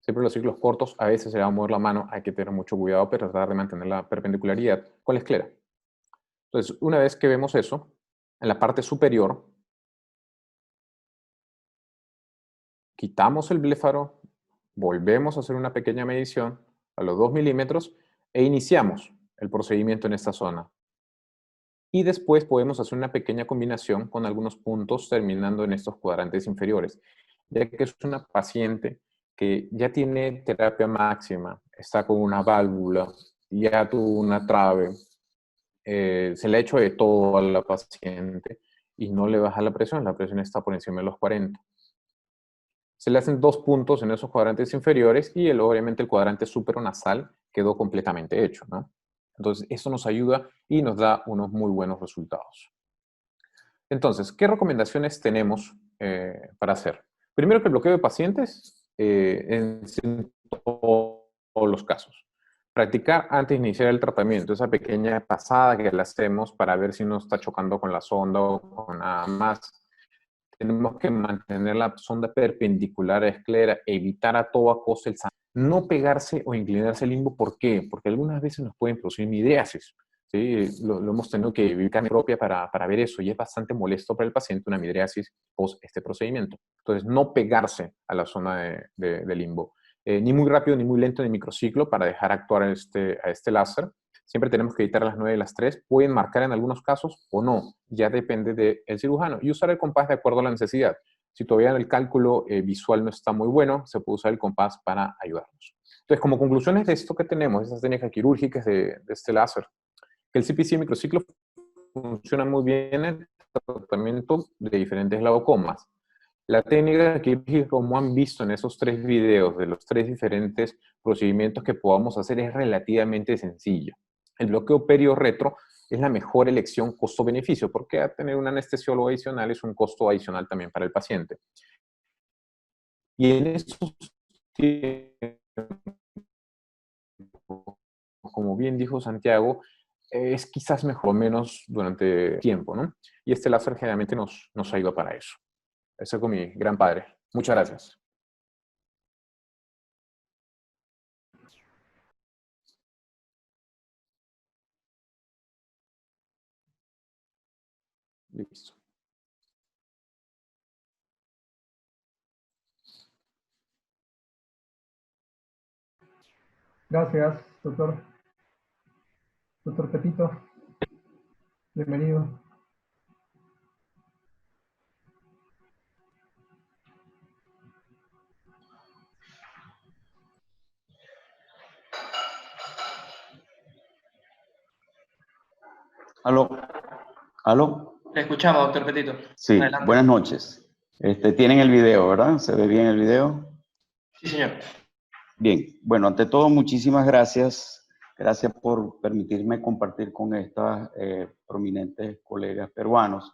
Speaker 3: Siempre los ciclos cortos, a veces se va a mover la mano, hay que tener mucho cuidado, pero tratar de mantener la perpendicularidad con la esclera. Entonces, una vez que vemos eso, en la parte superior, quitamos el bléfaro, volvemos a hacer una pequeña medición a los 2 milímetros e iniciamos el procedimiento en esta zona. Y después podemos hacer una pequeña combinación con algunos puntos terminando en estos cuadrantes inferiores, ya que es una paciente que ya tiene terapia máxima, está con una válvula, ya tuvo una trave, se le ha hecho de todo a la paciente y no le baja la presión está por encima de los 40. Se le hacen 2 puntos en esos cuadrantes inferiores y obviamente el cuadrante supranasal quedó completamente hecho, ¿no? Entonces, eso nos ayuda y nos da unos muy buenos resultados. Entonces, ¿qué recomendaciones tenemos para hacer? Primero, que el bloqueo de pacientes en todos los casos. Practicar antes de iniciar el tratamiento, esa pequeña pasada que le hacemos para ver si no está chocando con la sonda o con nada más. Tenemos que mantener la sonda perpendicular a la esclera, evitar a toda costa el sangrado. No pegarse o inclinarse el limbo. ¿Por qué? Porque algunas veces nos pueden producir midriasis. ¿Sí? Lo hemos tenido que vivir carne propia para ver eso y es bastante molesto para el paciente una midriasis post este procedimiento. Entonces, no pegarse a la zona de limbo. Ni muy rápido ni muy lento en el microciclo para dejar actuar a este láser. Siempre tenemos que evitar las 9 y las 3. Pueden marcar en algunos casos o no. Ya depende del cirujano. Y usar el compás de acuerdo a la necesidad. Si todavía el cálculo visual no está muy bueno, se puede usar el compás para ayudarnos. Entonces, como conclusiones de esto que tenemos, esas técnicas quirúrgicas de este láser, que el CPC microciclo funciona muy bien en el tratamiento de diferentes glaucomas. La técnica quirúrgica, como han visto en esos 3 videos de los 3 diferentes procedimientos que podamos hacer, es relativamente sencilla. El bloqueo perio-retro es la mejor elección costo-beneficio, porque a tener un anestesiólogo adicional es un costo adicional también para el paciente. Y en estos tiempos, como bien dijo Santiago, es quizás mejor o menos durante tiempo, ¿no? Y este láser generalmente nos ayuda para eso. Eso con mi gran padre. Muchas gracias. Listo.
Speaker 1: Gracias, doctor. Doctor Petito, bienvenido.
Speaker 4: Aló, aló.
Speaker 5: Le escuchamos, doctor Petito.
Speaker 4: Sí,
Speaker 5: Adelante.
Speaker 4: buenas noches. Tienen el video, ¿verdad? ¿Se ve bien el video?
Speaker 5: Sí, señor.
Speaker 4: Bien, bueno, ante todo, muchísimas gracias. Gracias por permitirme compartir con estas prominentes colegas peruanos.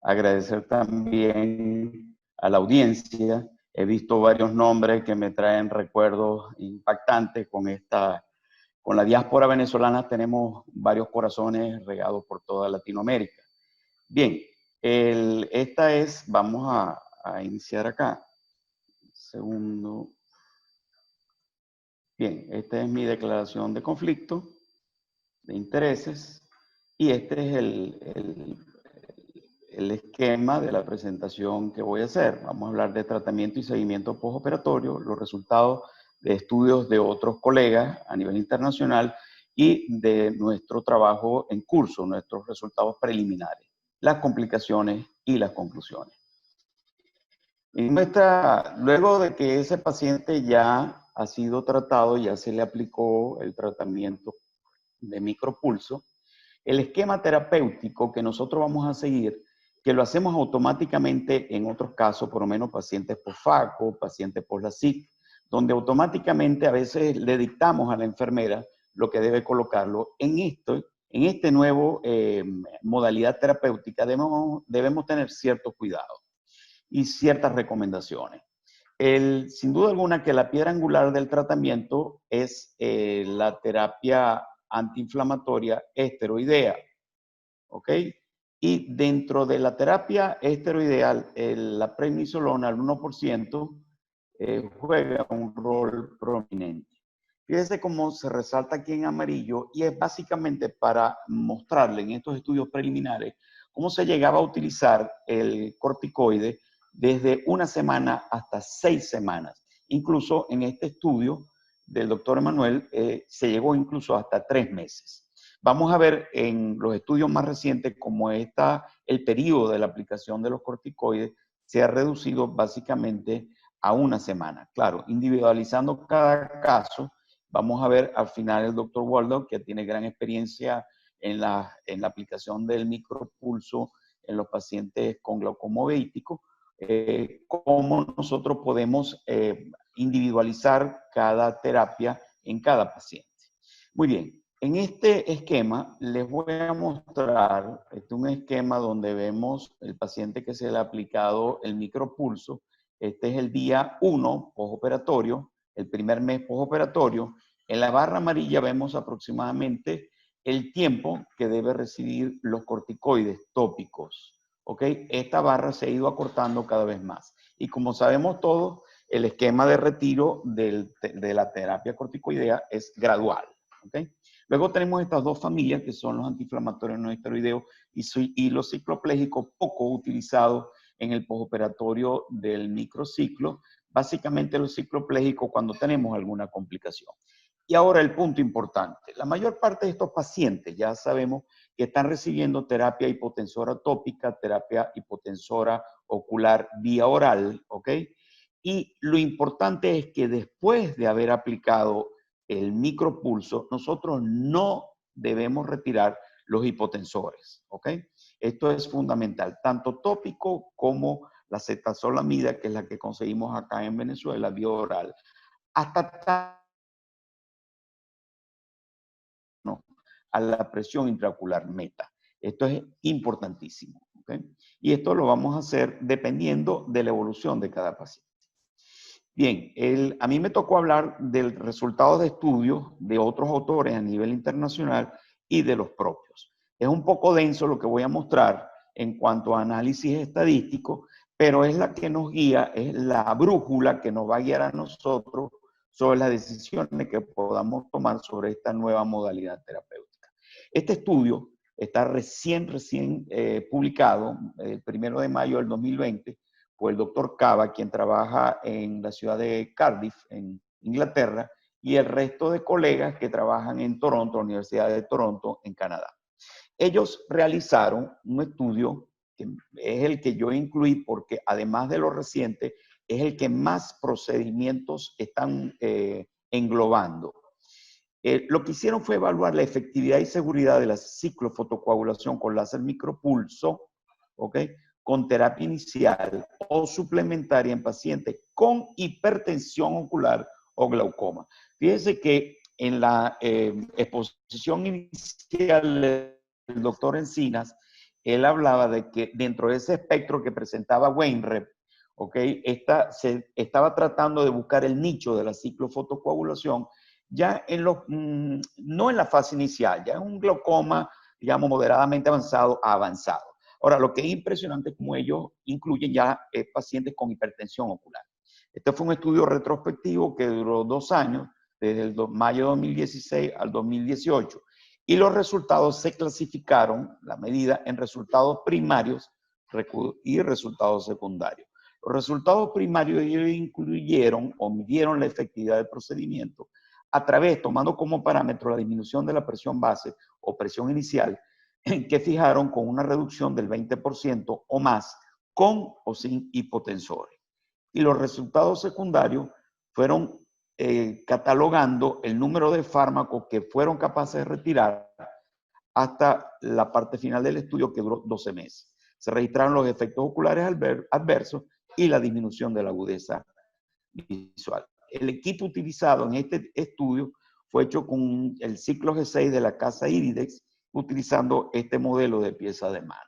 Speaker 4: Agradecer también a la audiencia. He visto varios nombres que me traen recuerdos impactantes con la diáspora venezolana. Tenemos varios corazones regados por toda Latinoamérica. Bien, vamos a iniciar acá. Segundo. Bien, esta es mi declaración de conflicto de intereses y este es el esquema de la presentación que voy a hacer. Vamos a hablar de tratamiento y seguimiento postoperatorio, los resultados de estudios de otros colegas a nivel internacional y de nuestro trabajo en curso, nuestros resultados preliminares, las complicaciones y las conclusiones. Luego de que ese paciente ya ha sido tratado, ya se le aplicó el tratamiento de micropulso, El esquema terapéutico que nosotros vamos a seguir, que lo hacemos automáticamente en otros casos, por lo menos pacientes post-FACO, pacientes post-LASIK, donde automáticamente a veces le dictamos a la enfermera lo que debe colocarlo. En este nuevo modalidad terapéutica debemos tener ciertos cuidados y ciertas recomendaciones. Sin duda alguna que la piedra angular del tratamiento es la terapia antiinflamatoria esteroidea, ¿ok? Y dentro de la terapia esteroidea, la prednisolona al 1% juega un rol prominente. Fíjese cómo se resalta aquí en amarillo y es básicamente para mostrarle en estos estudios preliminares cómo se llegaba a utilizar el corticoide desde 1 semana hasta 6 semanas. Incluso en este estudio del doctor Emanuel se llegó incluso hasta 3 meses. Vamos a ver en los estudios más recientes cómo el periodo de la aplicación de los corticoides se ha reducido básicamente a 1 semana. Claro, individualizando cada caso, vamos a ver al final el doctor Waldo, que tiene gran experiencia en la aplicación del micropulso en los pacientes con glaucoma uveítico, cómo nosotros podemos individualizar cada terapia en cada paciente. Muy bien, en este esquema les voy a mostrar un esquema donde vemos el paciente que se le ha aplicado el micropulso. Este es el día 1 postoperatorio, el primer mes postoperatorio. En la barra amarilla vemos aproximadamente el tiempo que debe recibir los corticoides tópicos. ¿Ok? Esta barra se ha ido acortando cada vez más. Y como sabemos todos, el esquema de retiro de la terapia corticoidea es gradual. ¿Ok? Luego tenemos estas dos familias que son los antiinflamatorios no esteroideos y los cicloplégicos poco utilizados en el postoperatorio del microciclo. Básicamente los cicloplégicos cuando tenemos alguna complicación. Y ahora el punto importante. La mayor parte de estos pacientes ya sabemos que están recibiendo terapia hipotensora tópica, terapia hipotensora ocular vía oral, ¿ok? Y lo importante es que después de haber aplicado el micropulso, nosotros no debemos retirar los hipotensores, ¿ok? Esto es fundamental, tanto tópico como la cetazolamida, que es la que conseguimos acá en Venezuela, vía oral, hasta a la presión intraocular meta. Esto es importantísimo, ¿ok? Y esto lo vamos a hacer dependiendo de la evolución de cada paciente. Bien, a mí me tocó hablar del resultado de estudios de otros autores a nivel internacional y de los propios. Es un poco denso lo que voy a mostrar en cuanto a análisis estadístico, pero es la que nos guía, es la brújula que nos va a guiar a nosotros sobre las decisiones que podamos tomar sobre esta nueva modalidad terapéutica. Este estudio está recién publicado, el 1 de mayo del 2020, por el doctor Cava, quien trabaja en la ciudad de Cardiff, en Inglaterra, y el resto de colegas que trabajan en Toronto, la Universidad de Toronto, en Canadá. Ellos realizaron un estudio que es el que yo incluí porque además de lo reciente, es el que más procedimientos están englobando. Lo que hicieron fue evaluar la efectividad y seguridad de la ciclofotocoagulación con láser micropulso, ¿ok?, con terapia inicial o suplementaria en pacientes con hipertensión ocular o glaucoma. Fíjense que en la exposición inicial del doctor Encinas, él hablaba de que dentro de ese espectro que presentaba Wainwright, ¿okay?, se estaba tratando de buscar el nicho de la ciclofotocoagulación ya no en la fase inicial, ya en un glaucoma, digamos, moderadamente avanzado a avanzado. Ahora, lo que es impresionante es cómo ellos incluyen ya pacientes con hipertensión ocular. Este fue un estudio retrospectivo que duró 2 años, desde el mayo de 2016 al 2018, y los resultados se clasificaron, la medida, en resultados primarios y resultados secundarios. Los resultados primarios ellos incluyeron o midieron la efectividad del procedimiento a través, tomando como parámetro la disminución de la presión base o presión inicial, que fijaron con una reducción del 20% o más, con o sin hipotensores. Y los resultados secundarios fueron catalogando el número de fármacos que fueron capaces de retirar hasta la parte final del estudio, que duró 12 meses. Se registraron los efectos oculares adversos y la disminución de la agudeza visual. El equipo utilizado en este estudio fue hecho con el ciclo G6 de la casa Iridex, utilizando este modelo de pieza de mano.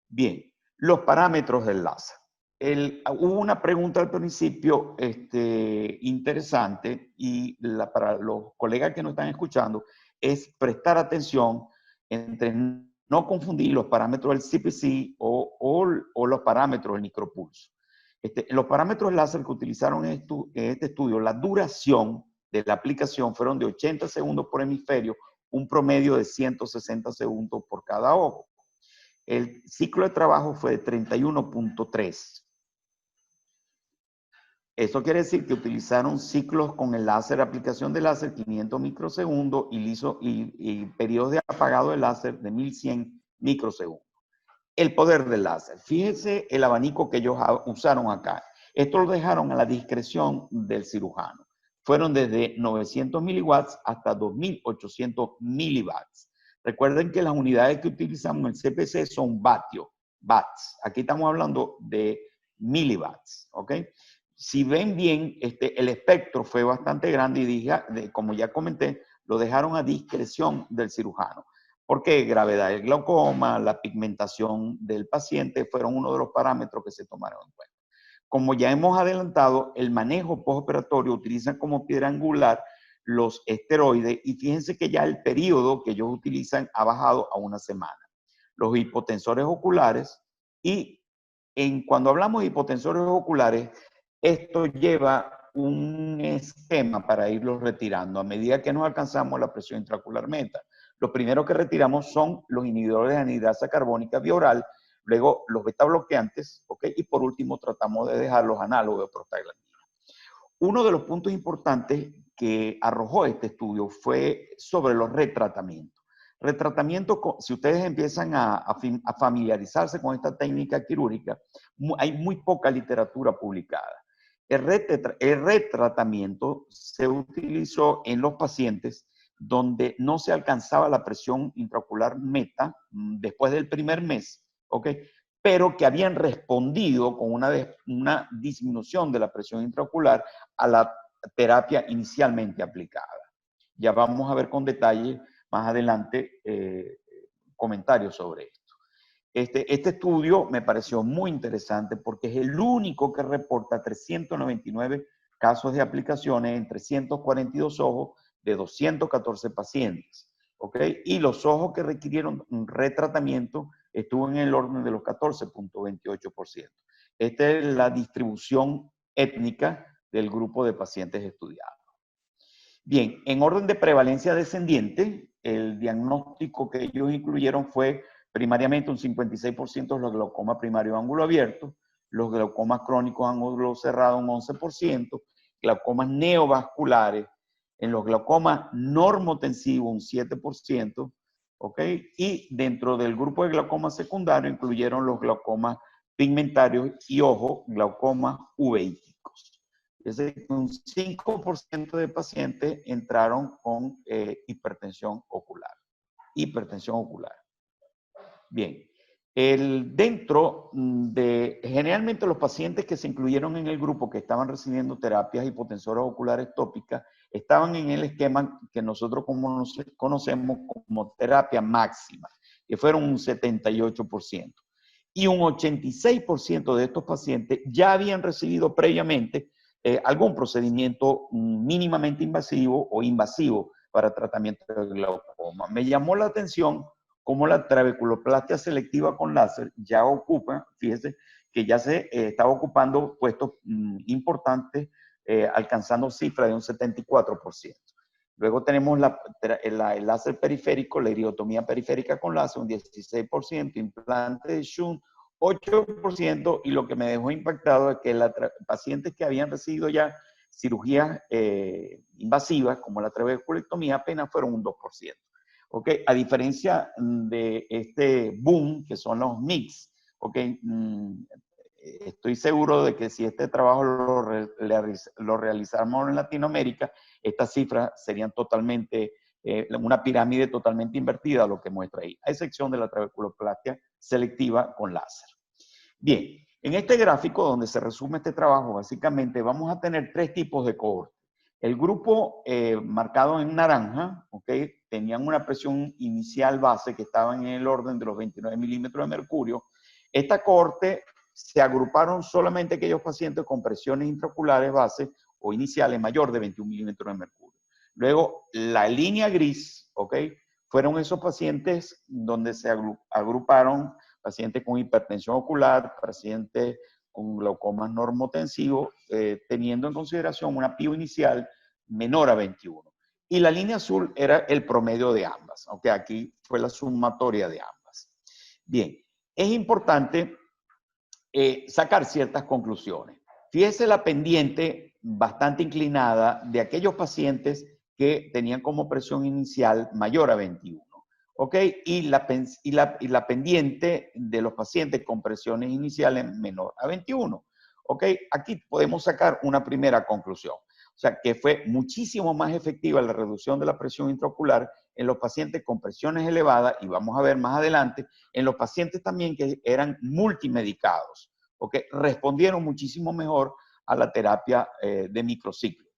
Speaker 4: Bien, los parámetros del láser. Hubo una pregunta al principio interesante, y para los colegas que nos están escuchando, es prestar atención entre no confundir los parámetros del CPC o los parámetros del micropulso. Los parámetros del láser que utilizaron en este estudio, la duración de la aplicación fueron de 80 segundos por hemisferio, un promedio de 160 segundos por cada ojo. El ciclo de trabajo fue de 31.3. Eso quiere decir que utilizaron ciclos con el láser, aplicación de láser 500 microsegundos y periodos de apagado de láser de 1100 microsegundos. El poder del láser. Fíjense el abanico que ellos usaron acá. Esto lo dejaron a la discreción del cirujano. Fueron desde 900 miliwatts hasta 2800 miliwatts. Recuerden que las unidades que utilizamos en el CPC son watts. Aquí estamos hablando de miliwatts, ¿ok? Si ven bien, el espectro fue bastante grande y como ya comenté, lo dejaron a discreción del cirujano. Porque gravedad del glaucoma, la pigmentación del paciente fueron uno de los parámetros que se tomaron en cuenta. Como ya hemos adelantado, el manejo postoperatorio utiliza como piedra angular los esteroides, y fíjense que ya el periodo que ellos utilizan ha bajado a una semana. Los hipotensores oculares, y cuando hablamos de hipotensores oculares, esto lleva un esquema para irlos retirando a medida que nos alcanzamos la presión intraocular meta. Lo primero que retiramos son los inhibidores de anhidrasa carbónica vía oral, luego los beta bloqueantes, ¿ok? Y por último tratamos de dejar los análogos de prostaglandina. Uno de los puntos importantes que arrojó este estudio fue sobre los retratamientos. Retratamiento, si ustedes empiezan a familiarizarse con esta técnica quirúrgica, hay muy poca literatura publicada. El retratamiento se utilizó en los pacientes donde no se alcanzaba la presión intraocular meta después del primer mes, ¿ok? Pero que habían respondido con una disminución de la presión intraocular a la terapia inicialmente aplicada. Ya vamos a ver con detalle más adelante comentarios sobre esto. Este estudio me pareció muy interesante porque es el único que reporta 399 casos de aplicaciones en 342 ojos de 214 pacientes, ¿ok? Y los ojos que requirieron un retratamiento estuvo en el orden de los 14.28%. Esta es la distribución étnica del grupo de pacientes estudiados. Bien, en orden de prevalencia descendiente, el diagnóstico que ellos incluyeron fue primariamente un 56% de los glaucomas primarios ángulo abierto, los glaucomas crónicos ángulo cerrado un 11%, glaucomas neovasculares, en los glaucomas normotensivos un 7%, ¿ok? Y dentro del grupo de glaucomas secundarios incluyeron los glaucomas pigmentarios y, ojo, glaucomas uveíticos. Es decir, un 5% de pacientes entraron con hipertensión ocular. Hipertensión ocular. Bien, dentro de, generalmente los pacientes que se incluyeron en el grupo que estaban recibiendo terapias hipotensoras oculares tópicas estaban en el esquema que nosotros conocemos como terapia máxima, que fueron un 78%. Y un 86% de estos pacientes ya habían recibido previamente algún procedimiento mínimamente invasivo o invasivo para tratamiento de glaucoma. Me llamó la atención cómo la trabeculoplastia selectiva con láser ya ocupa, fíjese, que ya se estaba ocupando puestos importantes, alcanzando cifras de un 74%. Luego tenemos el láser periférico, la iridotomía periférica con láser, un 16%, implante de shunt, 8%, y lo que me dejó impactado es que pacientes que habían recibido ya cirugías invasivas, como la trabeculectomía, apenas fueron un 2%. ¿Ok? A diferencia de este boom, que son los MIGS, ¿ok? Estoy seguro de que si este trabajo lo realizáramos en Latinoamérica, estas cifras serían totalmente una pirámide totalmente invertida, lo que muestra ahí, a excepción de la trabeculoplastia selectiva con láser. Bien, en este gráfico donde se resume este trabajo, básicamente vamos a tener tres tipos de cohorte. El grupo marcado en naranja, ¿okay? Tenían una presión inicial base que estaba en el orden de los 29 milímetros de mercurio. Esta cohorte se agruparon solamente aquellos pacientes con presiones intraoculares base o iniciales mayor de 21 milímetros de mercurio. Luego, la línea gris, ¿ok? Fueron esos pacientes donde se agruparon pacientes con hipertensión ocular, pacientes con glaucomas normotensivos, teniendo en consideración una PIO inicial menor a 21. Y la línea azul era el promedio de ambas, aunque aquí fue la sumatoria de ambas. Bien, es importante sacar ciertas conclusiones. Fíjese la pendiente bastante inclinada de aquellos pacientes que tenían como presión inicial mayor a 21. ¿Ok? Y la pendiente de los pacientes con presiones iniciales menor a 21. ¿Ok? Aquí podemos sacar una primera conclusión. O sea, que fue muchísimo más efectiva la reducción de la presión intraocular en los pacientes con presiones elevadas, y vamos a ver más adelante, en los pacientes también que eran multimedicados, ¿ok? Respondieron muchísimo mejor a la terapia de microciclo.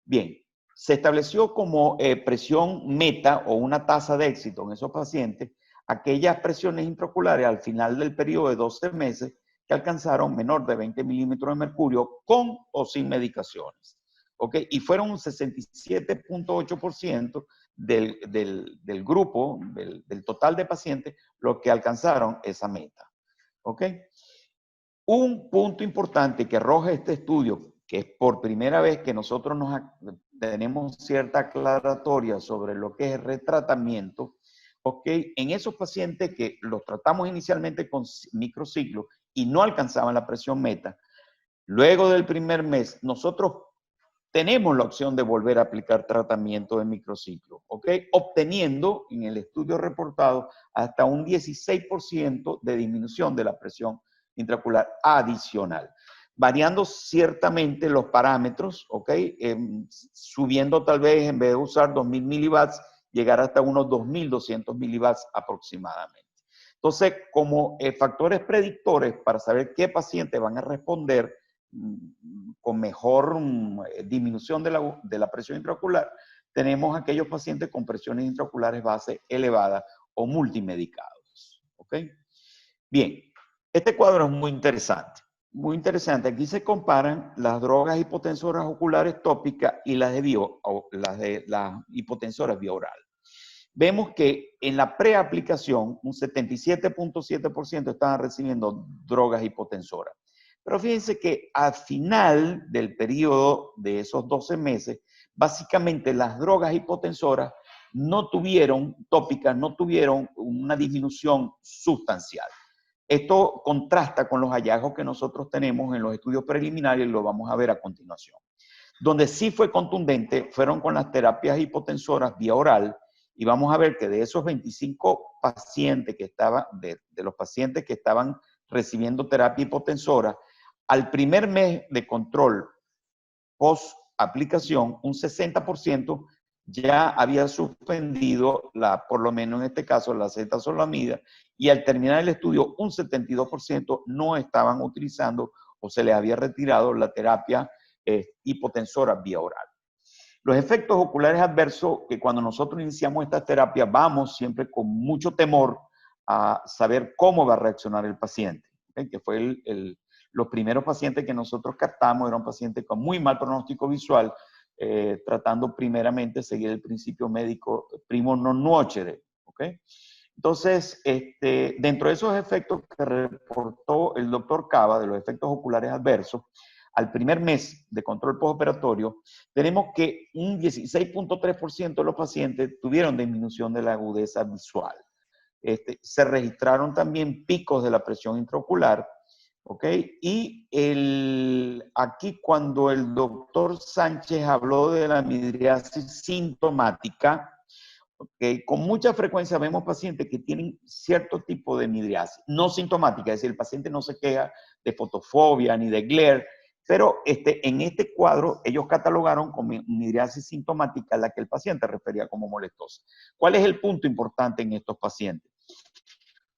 Speaker 4: Bien, se estableció como presión meta o una tasa de éxito en esos pacientes aquellas presiones intraoculares al final del periodo de 12 meses que alcanzaron menor de 20 milímetros de mercurio con o sin medicaciones. ¿Ok? Y fueron un 67.8% del grupo, del total de pacientes, los que alcanzaron esa meta. ¿Ok? Un punto importante que arroja este estudio, que es por primera vez que nosotros tenemos cierta aclaratoria sobre lo que es retratamiento, ¿ok? En esos pacientes que los tratamos inicialmente con microciclo y no alcanzaban la presión meta, luego del primer mes, nosotros tenemos la opción de volver a aplicar tratamiento de microciclo, ¿ok? Obteniendo en el estudio reportado hasta un 16% de disminución de la presión intraocular adicional, variando ciertamente los parámetros, ¿ok? Subiendo tal vez, en vez de usar 2000 milivats, llegar hasta unos 2200 milivats aproximadamente. Entonces, como factores predictores para saber qué pacientes van a responder con mejor disminución de la presión intraocular, tenemos aquellos pacientes con presiones intraoculares base elevadas o multimedicados. ¿Ok? Bien, este cuadro es muy interesante. Muy interesante. Aquí se comparan las drogas hipotensoras oculares tópicas y las las hipotensoras vía oral. Vemos que en la preaplicación un 77.7% estaban recibiendo drogas hipotensoras. Pero fíjense que al final del periodo de esos 12 meses, básicamente las drogas hipotensoras tópicas no tuvieron una disminución sustancial. Esto contrasta con los hallazgos que nosotros tenemos en los estudios preliminares y lo vamos a ver a continuación. Donde sí fue contundente fueron con las terapias hipotensoras vía oral, y vamos a ver que de esos 25 pacientes que estaban, de los pacientes que estaban recibiendo terapia hipotensora, al primer mes de control post-aplicación, un 60% ya había suspendido, por lo menos en este caso, la acetazolamida, y al terminar el estudio, un 72% no estaban utilizando o se les había retirado la terapia hipotensora vía oral. Los efectos oculares adversos, que cuando nosotros iniciamos esta terapia, vamos siempre con mucho temor a saber cómo va a reaccionar el paciente, ¿okay? Que fue los primeros pacientes que nosotros captamos eran pacientes con muy mal pronóstico visual, tratando primeramente de seguir el principio médico primo non nocere, ¿ok? Entonces, dentro de esos efectos que reportó el doctor Cava, de los efectos oculares adversos, al primer mes de control postoperatorio, tenemos que un 16.3% de los pacientes tuvieron disminución de la agudeza visual. Se registraron también picos de la presión intraocular, ¿ok? Y aquí cuando el doctor Sánchez habló de la midriasis sintomática, ¿okay? Con mucha frecuencia vemos pacientes que tienen cierto tipo de midriasis, no sintomática, es decir, el paciente no se queja de fotofobia ni de glare, Pero en este cuadro ellos catalogaron como midriasis sintomática la que el paciente refería como molestosa. ¿Cuál es el punto importante en estos pacientes?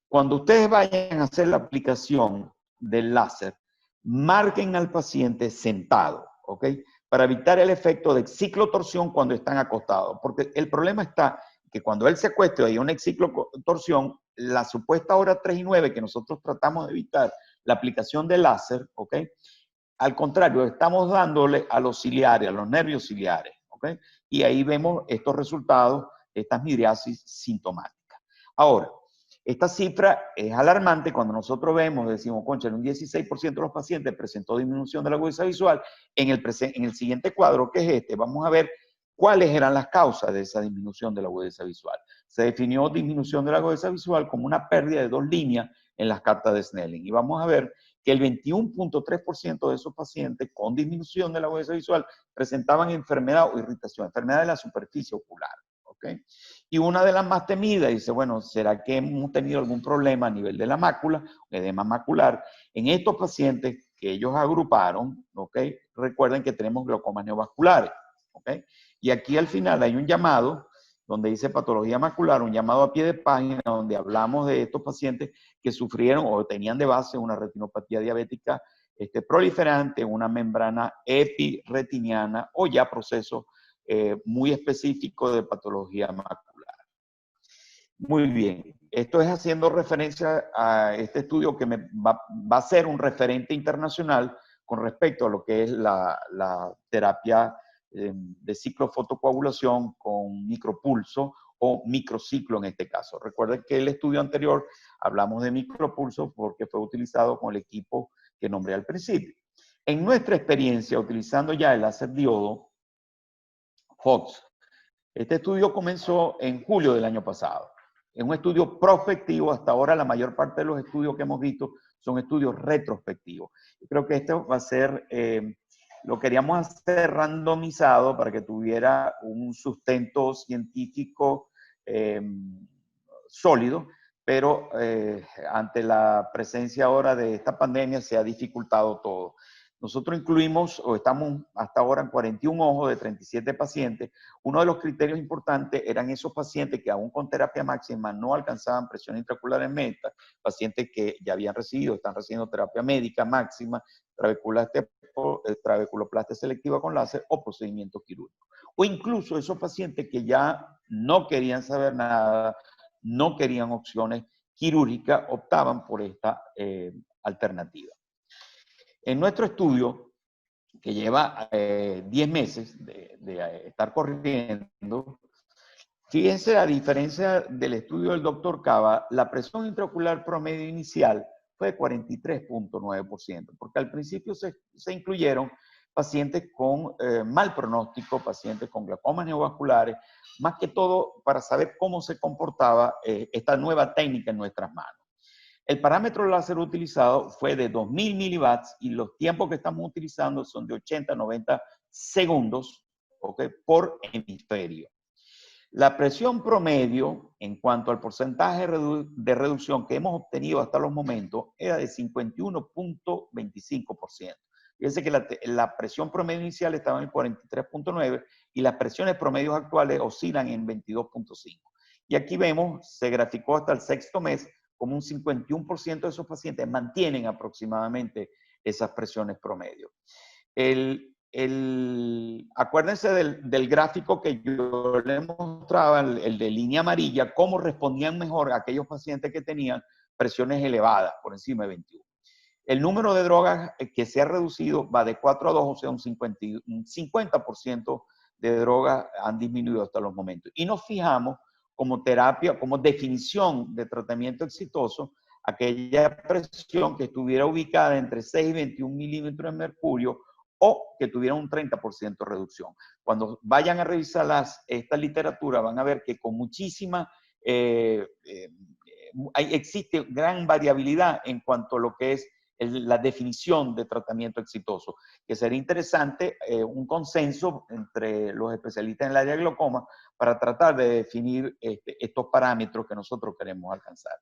Speaker 4: Cuando ustedes vayan a hacer la aplicación del láser, marquen al paciente sentado, ¿ok? Para evitar el efecto de ciclotorsión cuando están acostados. Porque el problema está que cuando él se acueste y hay una ciclotorsión, la supuesta hora 3 y 9 que nosotros tratamos de evitar la aplicación del láser, ¿ok? Al contrario, estamos dándole a los ciliares, a los nervios ciliares, ¿ok? Y ahí vemos estos resultados, estas midriasis sintomáticas. Ahora, esta cifra es alarmante cuando nosotros vemos, decimos, concha, en un 16% de los pacientes presentó disminución de la agudeza visual. En el siguiente cuadro, que es este, vamos a ver cuáles eran las causas de esa disminución de la agudeza visual. Se definió disminución de la agudeza visual como una pérdida de 2 líneas en las cartas de Snelling. Y vamos a ver que el 21.3% de esos pacientes con disminución de la agudeza visual presentaban enfermedad o irritación, enfermedad de la superficie ocular. ¿Okay? Y una de las más temidas, dice, bueno, ¿será que hemos tenido algún problema a nivel de la mácula, edema macular? En estos pacientes que ellos agruparon, ¿ok? Recuerden que tenemos glaucomas neovasculares, ¿ok? Y aquí al final hay un llamado, donde dice patología macular, un llamado a pie de página, donde hablamos de estos pacientes que sufrieron o tenían de base una retinopatía diabética proliferante, una membrana epiretiniana o ya proceso muy específico de patología macular. Muy bien, esto es haciendo referencia a este estudio que va a ser un referente internacional con respecto a lo que es la terapia de ciclofotocoagulación con micropulso o microciclo en este caso. Recuerden que el estudio anterior hablamos de micropulso porque fue utilizado con el equipo que nombré al principio. En nuestra experiencia, utilizando ya el láser diodo Fox, este estudio comenzó en julio del año pasado. Es un estudio prospectivo. Hasta ahora la mayor parte de los estudios que hemos visto son estudios retrospectivos. Yo creo que esto va a ser, lo queríamos hacer randomizado para que tuviera un sustento científico sólido, pero ante la presencia ahora de esta pandemia se ha dificultado todo. Nosotros incluimos, o estamos hasta ahora en 41 ojos de 37 pacientes. Uno de los criterios importantes eran esos pacientes que aún con terapia máxima no alcanzaban presión intraocular en meta, pacientes que ya habían recibido, están recibiendo terapia médica máxima, trabeculoplastia selectiva con láser o procedimiento quirúrgico. O incluso esos pacientes que ya no querían saber nada, no querían opciones quirúrgicas, optaban por esta alternativa. En nuestro estudio, que lleva 10 meses de estar corriendo, fíjense la diferencia del estudio del doctor Cava. La presión intraocular promedio inicial fue de 43.9%, porque al principio se incluyeron pacientes con mal pronóstico, pacientes con glaucomas neovasculares, más que todo para saber cómo se comportaba esta nueva técnica en nuestras manos. El parámetro láser utilizado fue de 2000 milivats y los tiempos que estamos utilizando son de 80 a 90 segundos, ¿okay? Por hemisferio. La presión promedio en cuanto al porcentaje de reducción que hemos obtenido hasta los momentos era de 51.25%. Fíjense que la presión promedio inicial estaba en el 43.9 y las presiones promedios actuales oscilan en 22.5. Y aquí vemos, se graficó hasta el sexto mes, como un 51% de esos pacientes mantienen aproximadamente esas presiones promedio. Acuérdense del gráfico que yo les mostraba, el de línea amarilla, cómo respondían mejor aquellos pacientes que tenían presiones elevadas, por encima de 21. El número de drogas que se ha reducido va de 4 a 2, o sea, un 50% de drogas han disminuido hasta los momentos. Y nos fijamos como terapia, como definición de tratamiento exitoso, aquella presión que estuviera ubicada entre 6 y 21 milímetros de mercurio o que tuviera un 30% de reducción. Cuando vayan a revisar esta literatura van a ver que con muchísima, existe gran variabilidad en cuanto a lo que es la definición de tratamiento exitoso, que sería interesante un consenso entre los especialistas en el área de glaucoma para tratar de definir estos parámetros que nosotros queremos alcanzar.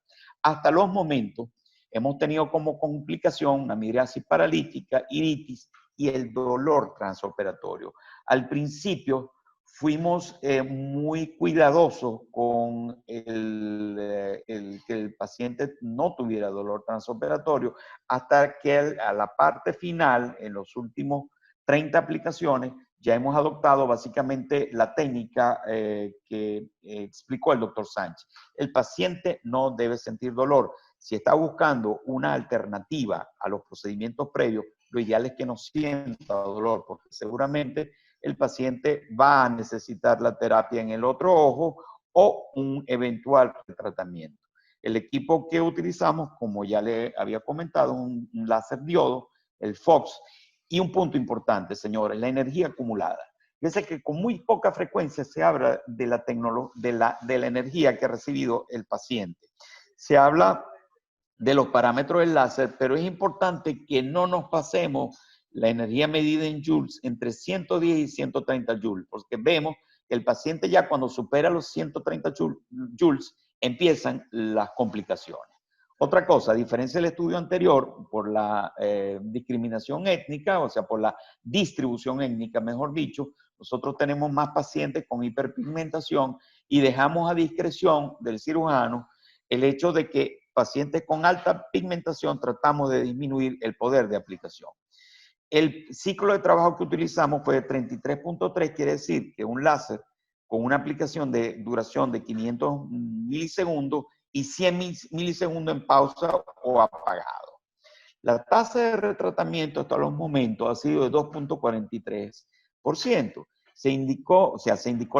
Speaker 4: Hasta los momentos hemos tenido como complicación una midriasis paralítica, iritis, y el dolor transoperatorio. Al principio fuimos muy cuidadosos con que el paciente no tuviera dolor transoperatorio, hasta que a la parte final, en los últimos 30 aplicaciones, ya hemos adoptado básicamente la técnica que explicó el doctor Sánchez. El paciente no debe sentir dolor. Si está buscando una alternativa a los procedimientos previos, lo ideal es que no sienta dolor, porque seguramente el paciente va a necesitar la terapia en el otro ojo o un eventual tratamiento. El equipo que utilizamos, como ya le había comentado, un láser diodo, el Fox. Y un punto importante, señores, la energía acumulada. Fíjense que con muy poca frecuencia se habla de la energía que ha recibido el paciente. Se habla de los parámetros del láser, pero es importante que no nos pasemos la energía medida en joules entre 110 y 130 joules, porque vemos que el paciente ya cuando supera los 130 joules empiezan las complicaciones. Otra cosa, a diferencia del estudio anterior, por la discriminación étnica, o sea, por la distribución étnica, mejor dicho, nosotros tenemos más pacientes con hiperpigmentación y dejamos a discreción del cirujano el hecho de que pacientes con alta pigmentación tratamos de disminuir el poder de aplicación. El ciclo de trabajo que utilizamos fue de 33.3, quiere decir que un láser con una aplicación de duración de 500 milisegundos y 100 milisegundos en pausa o apagado. La tasa de retratamiento hasta los momentos ha sido de 2.43%. Se indicó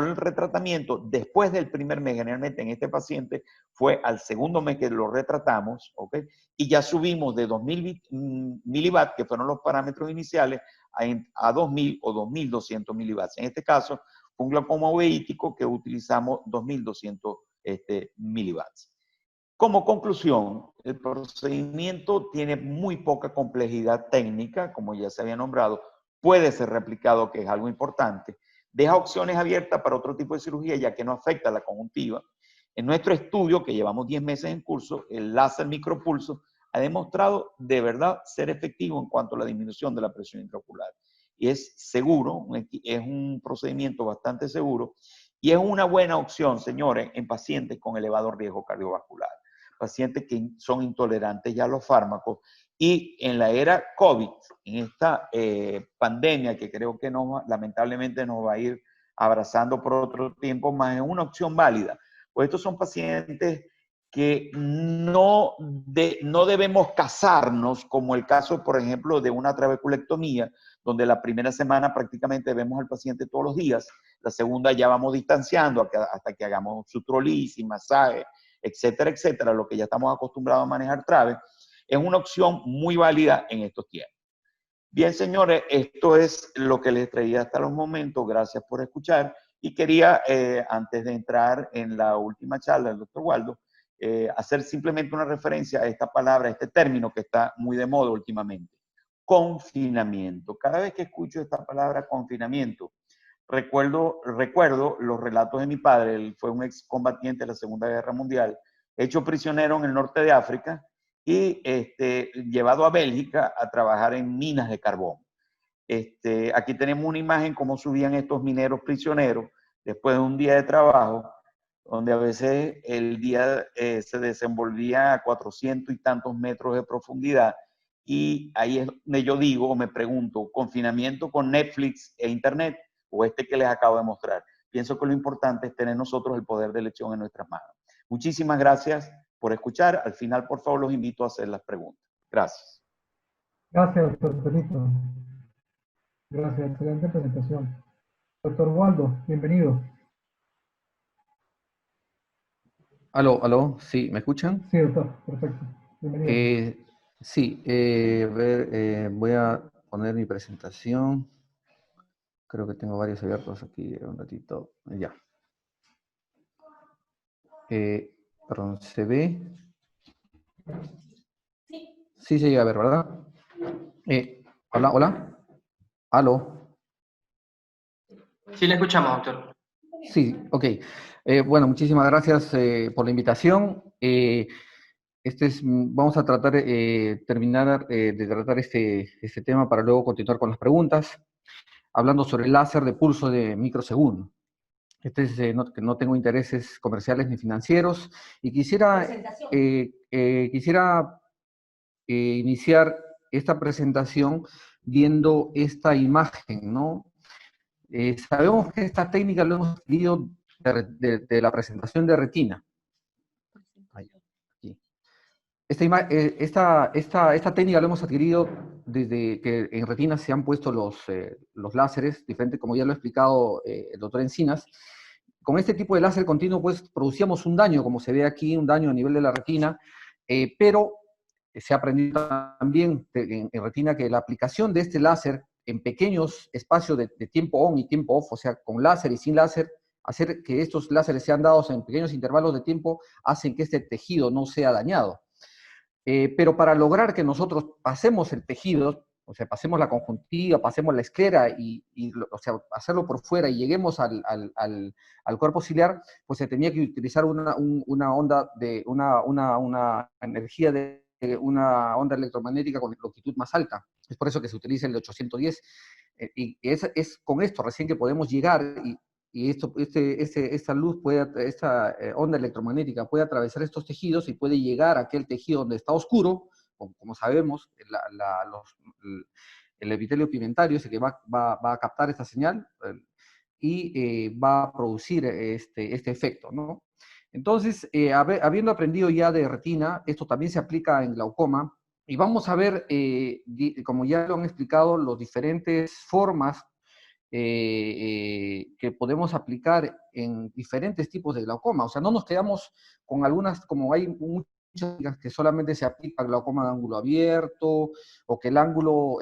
Speaker 4: el retratamiento después del primer mes, generalmente en este paciente fue al segundo mes que lo retratamos, ¿ok? Y ya subimos de 2000 miliwatt, que fueron los parámetros iniciales, a 2000 o 2200 miliwatts. En este caso, fue un glaucoma uveítico que utilizamos 2200 miliwatts. Como conclusión, el procedimiento tiene muy poca complejidad técnica, como ya se había nombrado, puede ser replicado, que es algo importante, deja opciones abiertas para otro tipo de cirugía, ya que no afecta a la conjuntiva. En nuestro estudio, que llevamos 10 meses en curso, el láser micropulso ha demostrado de verdad ser efectivo en cuanto a la disminución de la presión intraocular. Y es seguro, es un procedimiento bastante seguro, y es una buena opción, señores, en pacientes con elevado riesgo cardiovascular, pacientes que son intolerantes ya a los fármacos. Y en la era COVID, en esta pandemia que creo que lamentablemente nos va a ir abrazando por otro tiempo más, es una opción válida. Pues estos son pacientes que no debemos casarnos, como el caso, por ejemplo, de una trabeculectomía, donde la primera semana prácticamente vemos al paciente todos los días, la segunda ya vamos distanciando hasta que hagamos sutrolisis, masaje, etcétera, etcétera, lo que ya estamos acostumbrados a manejar trabe. Es una opción muy válida en estos tiempos. Bien, señores, esto es lo que les traía hasta los momentos. Gracias por escuchar. Y quería, antes de entrar en la última charla del doctor Waldo, hacer simplemente una referencia a esta palabra, a este término que está muy de moda últimamente. Confinamiento. Cada vez que escucho esta palabra confinamiento, recuerdo los relatos de mi padre. Él fue un excombatiente de la Segunda Guerra Mundial, hecho prisionero en el norte de África, y llevado a Bélgica a trabajar en minas de carbón. Aquí tenemos una imagen cómo subían estos mineros prisioneros después de un día de trabajo, donde a veces el día se desenvolvía a 400 y tantos metros de profundidad, y ahí es donde yo digo, o me pregunto, ¿confinamiento con Netflix e Internet o que les acabo de mostrar? Pienso que lo importante es tener nosotros el poder de elección en nuestras manos. Muchísimas gracias por escuchar. Al final, por favor, los invito a hacer las preguntas. Gracias.
Speaker 1: Gracias, doctor Perito. Gracias, excelente presentación. Doctor Waldo, bienvenido.
Speaker 6: Aló, sí, ¿me escuchan?
Speaker 1: Sí, doctor, perfecto. Bienvenido.
Speaker 6: Sí, voy a poner mi presentación. Creo que tengo varios abiertos aquí, un ratito, ya. Perdón, ¿se ve? Sí, se llega a ver, ¿verdad? Hola. ¿Aló?
Speaker 5: Sí, le escuchamos, doctor.
Speaker 6: Sí, ok. Bueno, muchísimas gracias por la invitación. Vamos a tratar, terminar de tratar este tema para luego continuar con las preguntas, hablando sobre el láser de pulso de microsegundo. Que no tengo intereses comerciales ni financieros, y quisiera iniciar esta presentación viendo esta imagen, ¿no? Sabemos que esta técnica lo hemos adquirido de la presentación de retina. Ahí, aquí. Esta técnica lo hemos adquirido desde que en retina se han puesto los láseres, diferentes, como ya lo ha explicado el doctor Encinas. Con este tipo de láser continuo, pues, producíamos un daño, como se ve aquí, un daño a nivel de la retina, pero se ha aprendido también en retina que la aplicación de este láser en pequeños espacios de tiempo on y tiempo off, o sea, con láser y sin láser, hacer que estos láseres sean dados en pequeños intervalos de tiempo, hacen que este tejido no sea dañado. Pero para lograr que nosotros pasemos el tejido, o sea, pasemos la conjuntiva, pasemos la esclera o sea, hacerlo por fuera y lleguemos al cuerpo ciliar, pues se tenía que utilizar una energía una onda electromagnética con longitud más alta. Es por eso que se utiliza el de 810. Y es con esto recién que podemos llegar y esta luz, esta onda electromagnética puede atravesar estos tejidos y puede llegar a aquel tejido donde está oscuro, como sabemos, el epitelio pigmentario es el que va a captar esta señal y va a producir este efecto, ¿no? Entonces, habiendo aprendido ya de retina, esto también se aplica en glaucoma, y vamos a ver, como ya lo han explicado, las diferentes formas que podemos aplicar en diferentes tipos de glaucoma. O sea, no nos quedamos con algunas, como hay muchas que solamente se aplica al glaucoma de ángulo abierto, o que el ángulo,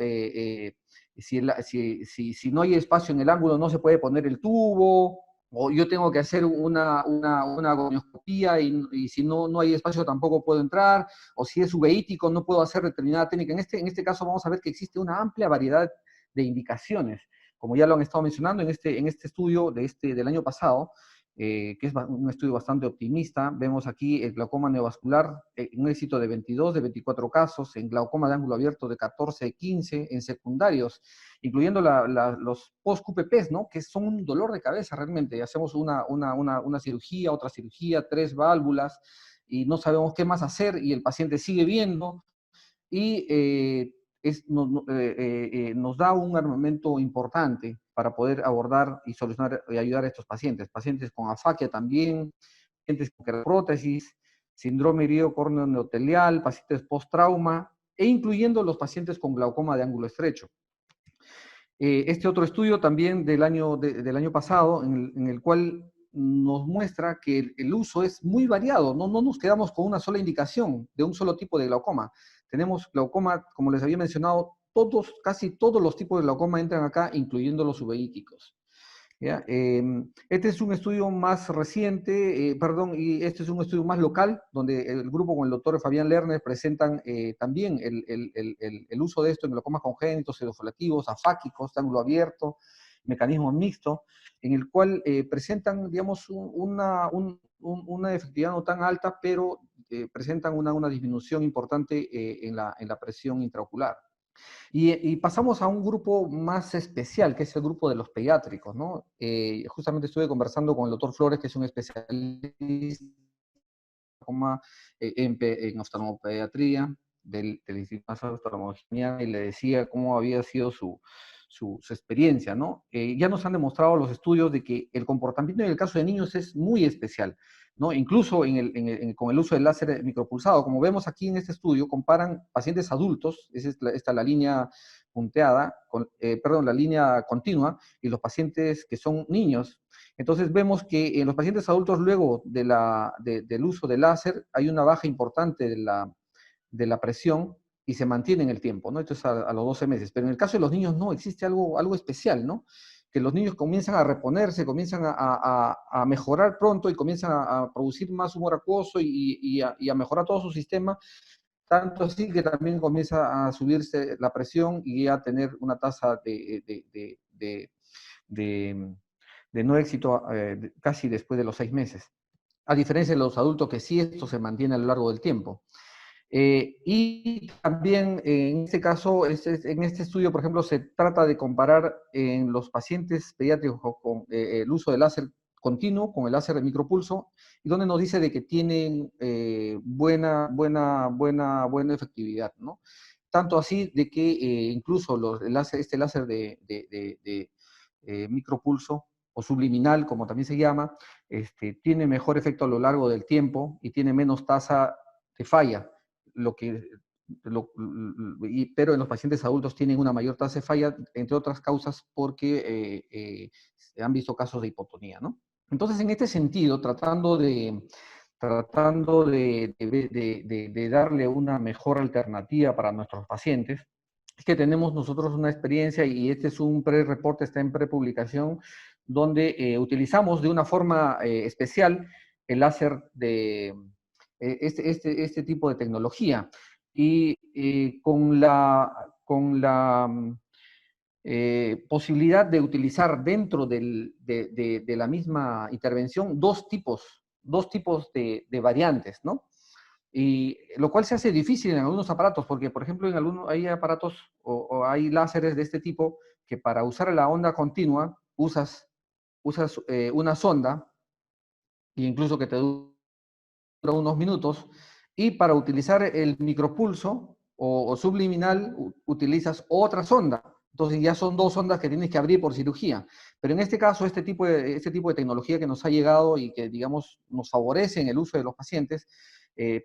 Speaker 6: si no hay espacio en el ángulo no se puede poner el tubo, o yo tengo que hacer una gonioscopía y si no hay espacio tampoco puedo entrar, o si es uveítico no puedo hacer determinada técnica. En este caso vamos a ver que existe una amplia variedad de indicaciones, como ya lo han estado mencionando en este estudio del año pasado, que es un estudio bastante optimista. Vemos aquí el glaucoma neovascular, un éxito de 22 de 24 casos, en glaucoma de ángulo abierto de 14 de 15, en secundarios, incluyendo los post-QPPs, ¿no? Que son un dolor de cabeza realmente. Hacemos una cirugía, otra cirugía, 3 válvulas, y no sabemos qué más hacer, y el paciente sigue viendo, y nos da un armamento importante para poder abordar y solucionar y ayudar a estos pacientes. Pacientes con afaquia también, pacientes con prótesis, síndrome irido-córneo endotelial, pacientes post-trauma, e incluyendo los pacientes con glaucoma de ángulo estrecho. Este otro estudio también del año pasado, en el cual nos muestra que el uso es muy variado, no nos quedamos con una sola indicación de un solo tipo de glaucoma. Tenemos glaucoma, como les había mencionado, casi todos los tipos de glaucoma entran acá, incluyendo los uveíticos. ¿Ya? Este es un estudio más reciente, y este es un estudio más local, donde el grupo con el doctor Fabián Lerner presentan también el uso de esto en glaucomas congénitos, pseudofolativos, afáquicos, de ángulo abierto, mecanismo mixto, en el cual presentan, digamos, una efectividad no tan alta, pero presentan una disminución importante en la presión intraocular. Y pasamos a un grupo más especial, que es el grupo de los pediátricos, ¿no? Justamente estuve conversando con el doctor Flores, que es un especialista en oftalmopediatría del Instituto Nacional de Oftalmología, y le decía cómo había sido su experiencia, ¿no? Ya nos han demostrado los estudios de que el comportamiento en el caso de niños es muy especial, ¿no? Incluso con el uso del láser micropulsado, como vemos aquí en este estudio, comparan pacientes adultos, esta es la línea punteada, la línea continua, y los pacientes que son niños. Entonces vemos que en los pacientes adultos, luego del uso del láser, hay una baja importante de la presión, y se mantiene en el tiempo, ¿no? Esto es a los 12 meses. Pero en el caso de los niños no, existe algo especial, ¿no? Que los niños comienzan a reponerse, comienzan a mejorar pronto, y comienzan a producir más humor acuoso y a mejorar todo su sistema, tanto así que también comienza a subirse la presión y a tener una tasa de no éxito casi después de los 6 meses. A diferencia de los adultos, que sí esto se mantiene a lo largo del tiempo. Y también en este caso, en este estudio, por ejemplo, se trata de comparar en los pacientes pediátricos con el uso de láser continuo, con el láser de micropulso, y donde nos dice de que tienen buena efectividad, ¿no? Tanto así de que incluso este láser de micropulso o subliminal, como también se llama, tiene mejor efecto a lo largo del tiempo y tiene menos tasa de falla, pero en los pacientes adultos tienen una mayor tasa de falla, entre otras causas porque se han visto casos de hipotonía, ¿no? Entonces, en este sentido, tratando de darle una mejor alternativa para nuestros pacientes, es que tenemos nosotros una experiencia, y este es un pre-reporte, está en prepublicación, donde utilizamos de una forma especial el láser de este tipo de tecnología. Y con la posibilidad de utilizar dentro de la misma intervención dos tipos de variantes, ¿no? Y lo cual se hace difícil en algunos aparatos, porque, por ejemplo, en algunos hay aparatos o hay láseres de este tipo que para usar la onda continua usas una sonda, e incluso que te dura unos minutos, y para utilizar el micropulso o subliminal utilizas otra sonda. Entonces ya son dos sondas que tienes que abrir por cirugía. Pero en este caso, este tipo de tecnología que nos ha llegado y que, digamos, nos favorece en el uso de los pacientes,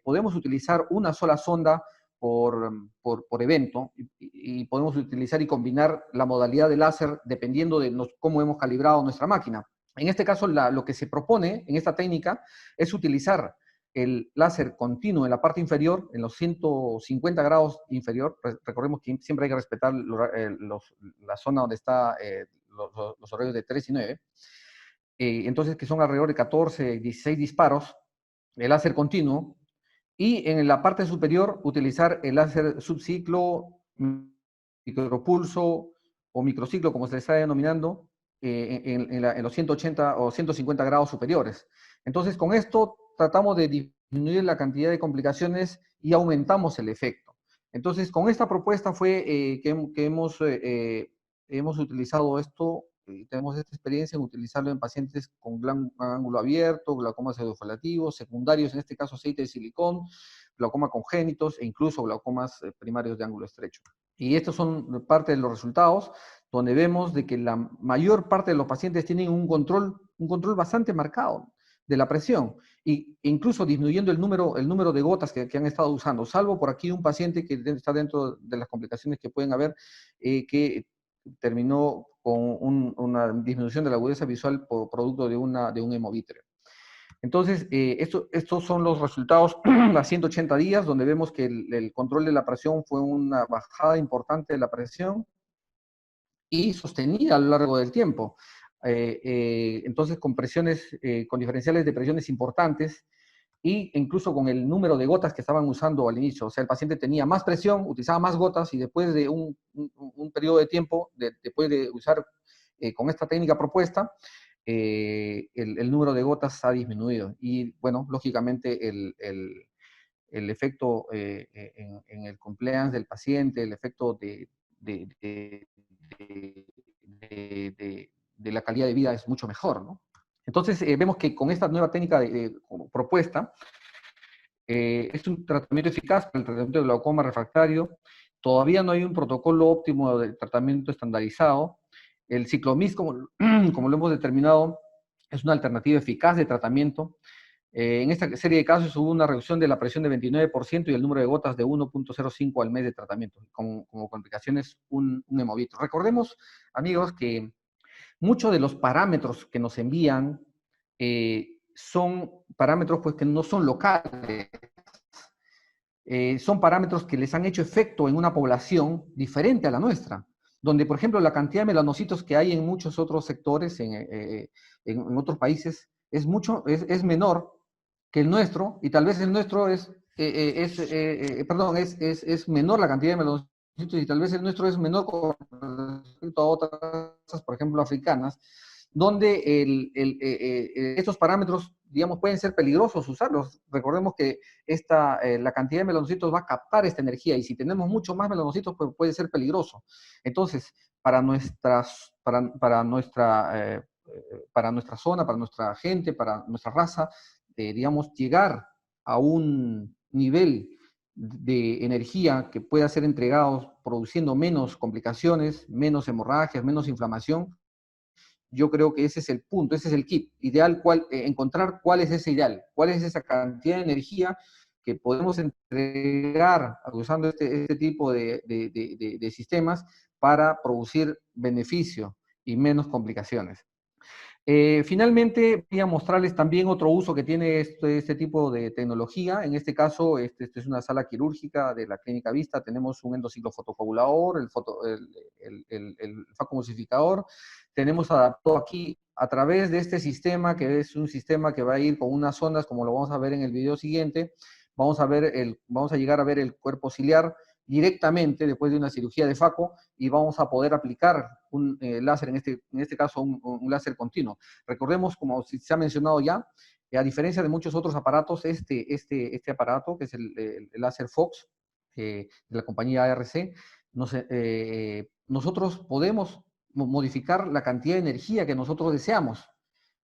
Speaker 6: podemos utilizar una sola sonda por evento, y podemos utilizar y combinar la modalidad de láser dependiendo de cómo hemos calibrado nuestra máquina. En este caso, lo que se propone en esta técnica es utilizar el láser continuo en la parte inferior, en los 150 grados inferior. Recordemos que siempre hay que respetar la zona donde está los horarios de 3 y 9. Entonces, que son alrededor de 14, 16 disparos, el láser continuo. Y en la parte superior, utilizar el láser subciclo, micropulso o microciclo, como se le está denominando, en los 180 o 150 grados superiores. Entonces, con esto tratamos de disminuir la cantidad de complicaciones y aumentamos el efecto. Entonces, con esta propuesta fue que hemos utilizado esto, tenemos esta experiencia en utilizarlo en pacientes con ángulo abierto, glaucomas pseudofolativos, secundarios, en este caso aceite de silicón, glaucoma congénitos e incluso glaucomas primarios de ángulo estrecho. Y estos son parte de los resultados, donde vemos de que la mayor parte de los pacientes tienen un control bastante marcado de la presión, e incluso disminuyendo el número de gotas que han estado usando, salvo por aquí un paciente que está dentro de las complicaciones que pueden haber, que terminó con una disminución de la agudeza visual por producto de un hemovítrea. Entonces, estos son los resultados a 180 días, donde vemos que el control de la presión fue una bajada importante de la presión y sostenida a lo largo del tiempo. Entonces, con con diferenciales de presiones importantes, e incluso con el número de gotas que estaban usando al inicio. O sea, el paciente tenía más presión, utilizaba más gotas, y después de un periodo de tiempo, después de usar con esta técnica propuesta, el número de gotas ha disminuido. Y bueno, lógicamente el efecto en el compliance del paciente, el efecto de la calidad de vida es mucho mejor, ¿no? Entonces, vemos que con esta nueva técnica propuesta, es un tratamiento eficaz para el tratamiento del glaucoma refractario. Todavía no hay un protocolo óptimo de tratamiento estandarizado. El ciclomis, como lo hemos determinado, es una alternativa eficaz de tratamiento. En esta serie de casos hubo una reducción de la presión de 29% y el número de gotas de 1.05 al mes de tratamiento, como complicaciones un hemovitro. Recordemos, amigos, que muchos de los parámetros que nos envían son parámetros pues, que no son locales. Son parámetros que les han hecho efecto en una población diferente a la nuestra, donde, por ejemplo, la cantidad de melanocitos que hay en muchos otros sectores, en otros países, es menor que el nuestro, y tal vez el nuestro es menor la cantidad de melanocitos, y tal vez el nuestro es menor con respecto a otras, por ejemplo, africanas, donde estos parámetros digamos, pueden ser peligrosos usarlos. Recordemos que la cantidad de melanocitos va a captar esta energía, y si tenemos mucho más melanocitos, pues puede ser peligroso. Entonces, para nuestra zona, para nuestra gente, para nuestra raza, digamos, llegar a un nivel de energía que pueda ser entregado produciendo menos complicaciones, menos hemorragias, menos inflamación. Yo creo que ese es el punto, ese es el kit ideal, encontrar cuál es ese ideal, cuál es esa cantidad de energía que podemos entregar usando este tipo de sistemas para producir beneficio y menos complicaciones. Finalmente, voy a mostrarles también otro uso que tiene este tipo de tecnología. En este caso, este es una sala quirúrgica de la Clínica Vista. Tenemos un endociclofotocoagulador, el facomulsificador. Tenemos adaptado aquí a través de este sistema, que es un sistema que va a ir con unas ondas, como lo vamos a ver en el video siguiente. Vamos a llegar a ver el cuerpo ciliar directamente después de una cirugía de faco, y vamos a poder aplicar un láser, en este caso un láser continuo. Recordemos, como se ha mencionado ya, a diferencia de muchos otros aparatos, este aparato, que es el láser Fox de la compañía ARC, nosotros podemos modificar la cantidad de energía que nosotros deseamos.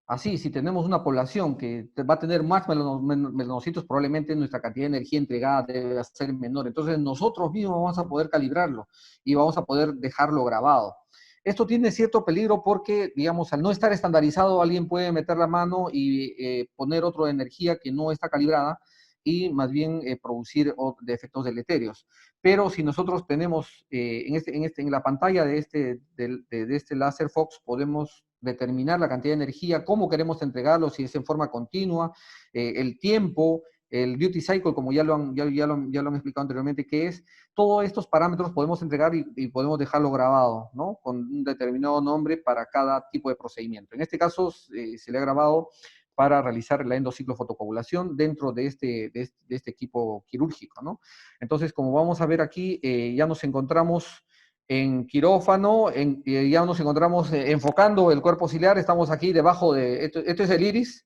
Speaker 6: Así, si tenemos una población que va a tener más melanocitos, probablemente nuestra cantidad de energía entregada debe ser menor. Entonces, nosotros mismos vamos a poder calibrarlo y vamos a poder dejarlo grabado. Esto tiene cierto peligro porque, digamos, al no estar estandarizado, alguien puede meter la mano y poner otra energía que no está calibrada y más bien producir efectos deleterios. Pero si nosotros tenemos en la pantalla de este láser Fox, podemos determinar la cantidad de energía, cómo queremos entregarlo, si es en forma continua, el tiempo, el duty cycle, como ya lo han explicado anteriormente, qué es. Todos estos parámetros podemos entregar y podemos dejarlo grabado, ¿no? Con un determinado nombre para cada tipo de procedimiento. En este caso, se le ha grabado para realizar la endociclofotocoagulación dentro de este equipo quirúrgico, ¿no? Entonces, como vamos a ver aquí, ya nos encontramos en quirófano, ya nos encontramos enfocando el cuerpo ciliar. Estamos aquí debajo de, esto es el iris.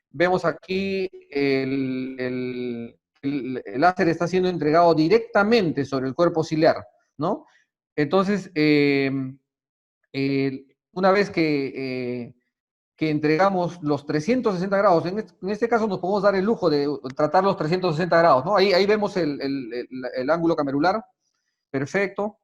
Speaker 6: Vemos aquí el láser está siendo entregado directamente sobre el cuerpo ciliar, ¿no? Entonces, una vez que entregamos los 360 grados, en este caso nos podemos dar el lujo de tratar los 360 grados, ¿no? Ahí vemos el ángulo camerular, perfecto.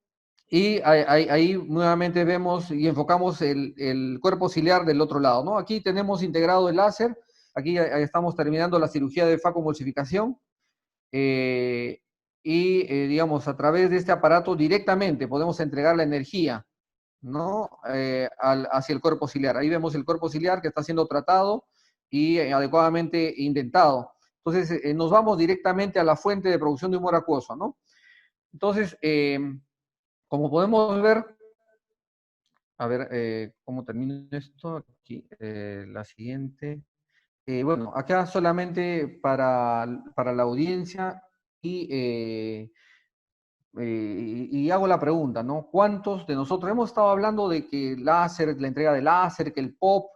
Speaker 6: Y ahí nuevamente vemos y enfocamos el cuerpo ciliar del otro lado, ¿no? Aquí tenemos integrado el láser, aquí estamos terminando la cirugía de facomulsificación, digamos, a través de este aparato directamente podemos entregar la energía, ¿no? Hacia el cuerpo ciliar. Ahí vemos el cuerpo ciliar que está siendo tratado y adecuadamente indentado. Entonces, nos vamos directamente a la fuente de producción de humor acuoso, ¿no? Entonces, como podemos ver, a ver cómo termina esto, aquí, la siguiente. Bueno, acá solamente para la audiencia y hago la pregunta, ¿no? ¿Cuántos de nosotros hemos estado hablando de que el láser, la entrega de láser, que el POP,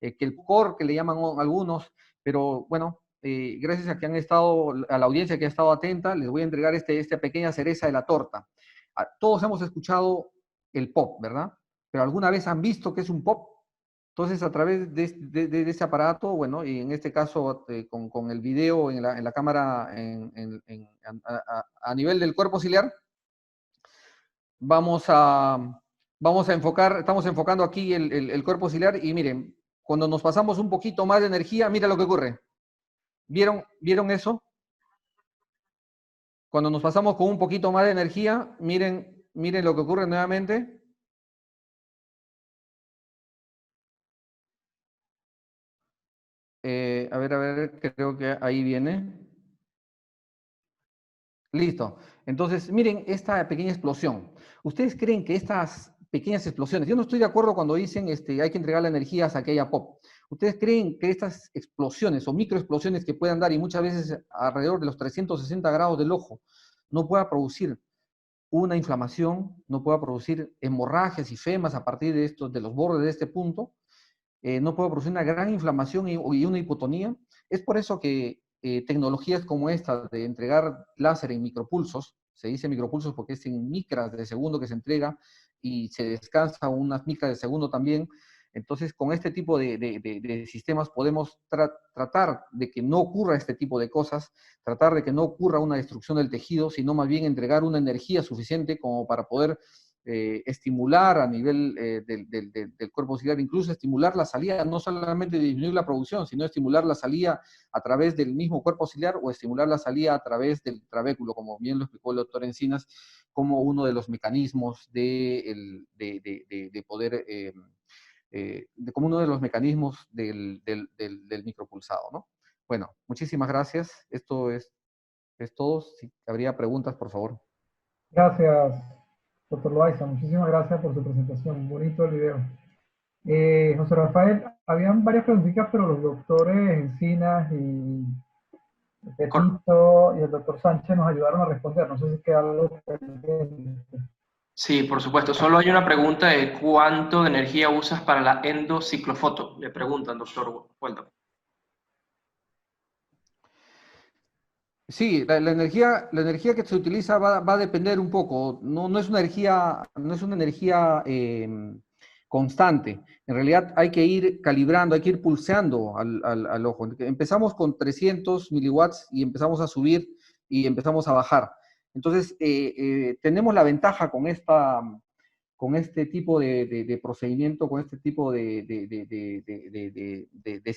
Speaker 6: que el core, que le llaman algunos, pero bueno, gracias a que han estado, a la audiencia que ha estado atenta, les voy a entregar esta pequeña cereza de la torta. Todos hemos escuchado el POP, ¿verdad? Pero ¿alguna vez han visto qué es un POP? Entonces, a través de ese aparato, bueno, y en este caso con el video en la cámara a nivel del cuerpo ciliar, vamos a enfocar, estamos enfocando aquí el cuerpo ciliar y miren, cuando nos pasamos un poquito más de energía, mira lo que ocurre. ¿Vieron eso? Cuando nos pasamos con un poquito más de energía, miren lo que ocurre nuevamente. A ver, creo que ahí viene. Listo. Entonces, miren esta pequeña explosión. ¿Ustedes creen que estas pequeñas explosiones, yo no estoy de acuerdo cuando dicen hay que entregar la energía hasta que haya pop? ¿Ustedes creen que estas explosiones o microexplosiones que puedan dar y muchas veces alrededor de los 360 grados del ojo no pueda producir una inflamación, no pueda producir hemorragias y femas a partir de los bordes de este punto? no puede producir una gran inflamación y una hipotonía. Es por eso que tecnologías como esta de entregar láser en micropulsos, se dice micropulsos porque es en micras de segundo que se entrega y se descansa unas micras de segundo también. Entonces, con este tipo de sistemas podemos tratar de que no ocurra este tipo de cosas, tratar de que no ocurra una destrucción del tejido, sino más bien entregar una energía suficiente como para poder estimular a nivel del cuerpo ciliar, incluso estimular la salida, no solamente disminuir la producción, sino estimular la salida a través del mismo cuerpo ciliar o estimular la salida a través del trabéculo, como bien lo explicó el doctor Encinas, como uno de los mecanismos de poder, como uno de los mecanismos del micropulsado, ¿no? Bueno, muchísimas gracias. Esto es todo. Si habría preguntas, por favor.
Speaker 1: Gracias, doctor Loaiza. Muchísimas gracias por su presentación. Un bonito el video. José Rafael, habían varias preguntitas, pero los doctores Encinas y Petito y el doctor Sánchez nos ayudaron a responder. No sé si queda algo pendiente.
Speaker 5: Sí, por supuesto. Solo hay una pregunta de cuánto de energía usas para la endociclofoto. Le preguntan, doctor Waldo.
Speaker 6: Sí, la energía que se utiliza va a depender un poco. No es una energía constante. En realidad hay que ir calibrando, hay que ir pulseando al ojo. Empezamos con 300 miliwatts y empezamos a subir y empezamos a bajar. Entonces, tenemos la ventaja con este tipo de procedimiento, con este tipo de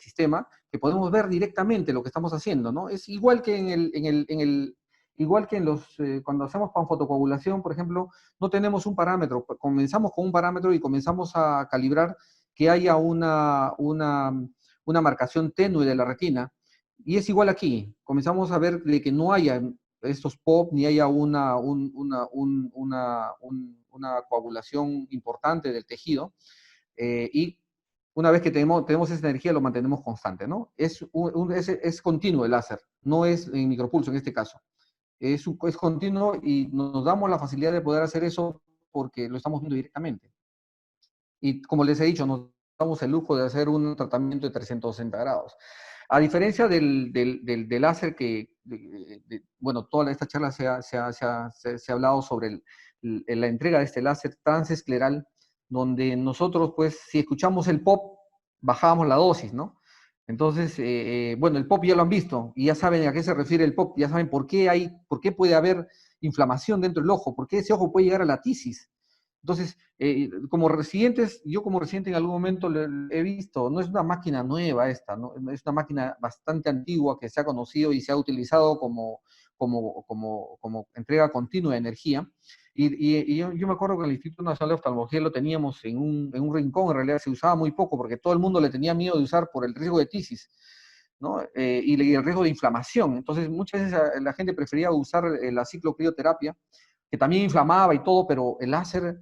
Speaker 6: sistema, que podemos ver directamente lo que estamos haciendo, ¿no? Es igual que cuando hacemos panfotocoagulación, por ejemplo, no tenemos un parámetro, comenzamos con un parámetro y comenzamos a calibrar que haya una marcación tenue de la retina, y es igual aquí, comenzamos a ver de que no haya estos POP, ni haya una coagulación importante del tejido, y una vez que tenemos esa energía, lo mantenemos constante, ¿no? Es continuo el láser, no es en micropulso en este caso. Es continuo y nos damos la facilidad de poder hacer eso porque lo estamos viendo directamente. Y como les he dicho, nos damos el lujo de hacer un tratamiento de 360 grados. A diferencia del láser bueno, toda esta charla se ha hablado sobre la entrega de este láser transescleral, donde nosotros, pues, si escuchamos el pop, bajamos la dosis, ¿no? Entonces, bueno, el pop ya lo han visto y ya saben a qué se refiere el pop, ya saben por qué puede haber inflamación dentro del ojo, por qué ese ojo puede llegar a la tisis. Entonces, yo como residente en algún momento he visto, no es una máquina nueva esta, ¿no? Es una máquina bastante antigua que se ha conocido y se ha utilizado como entrega continua de energía. Y yo me acuerdo que el Instituto Nacional de Oftalmología lo teníamos en un rincón, en realidad se usaba muy poco porque todo el mundo le tenía miedo de usar por el riesgo de tisis, ¿no? Y el riesgo de inflamación. Entonces, muchas veces la gente prefería usar la ciclocrioterapia, que también inflamaba y todo, pero el láser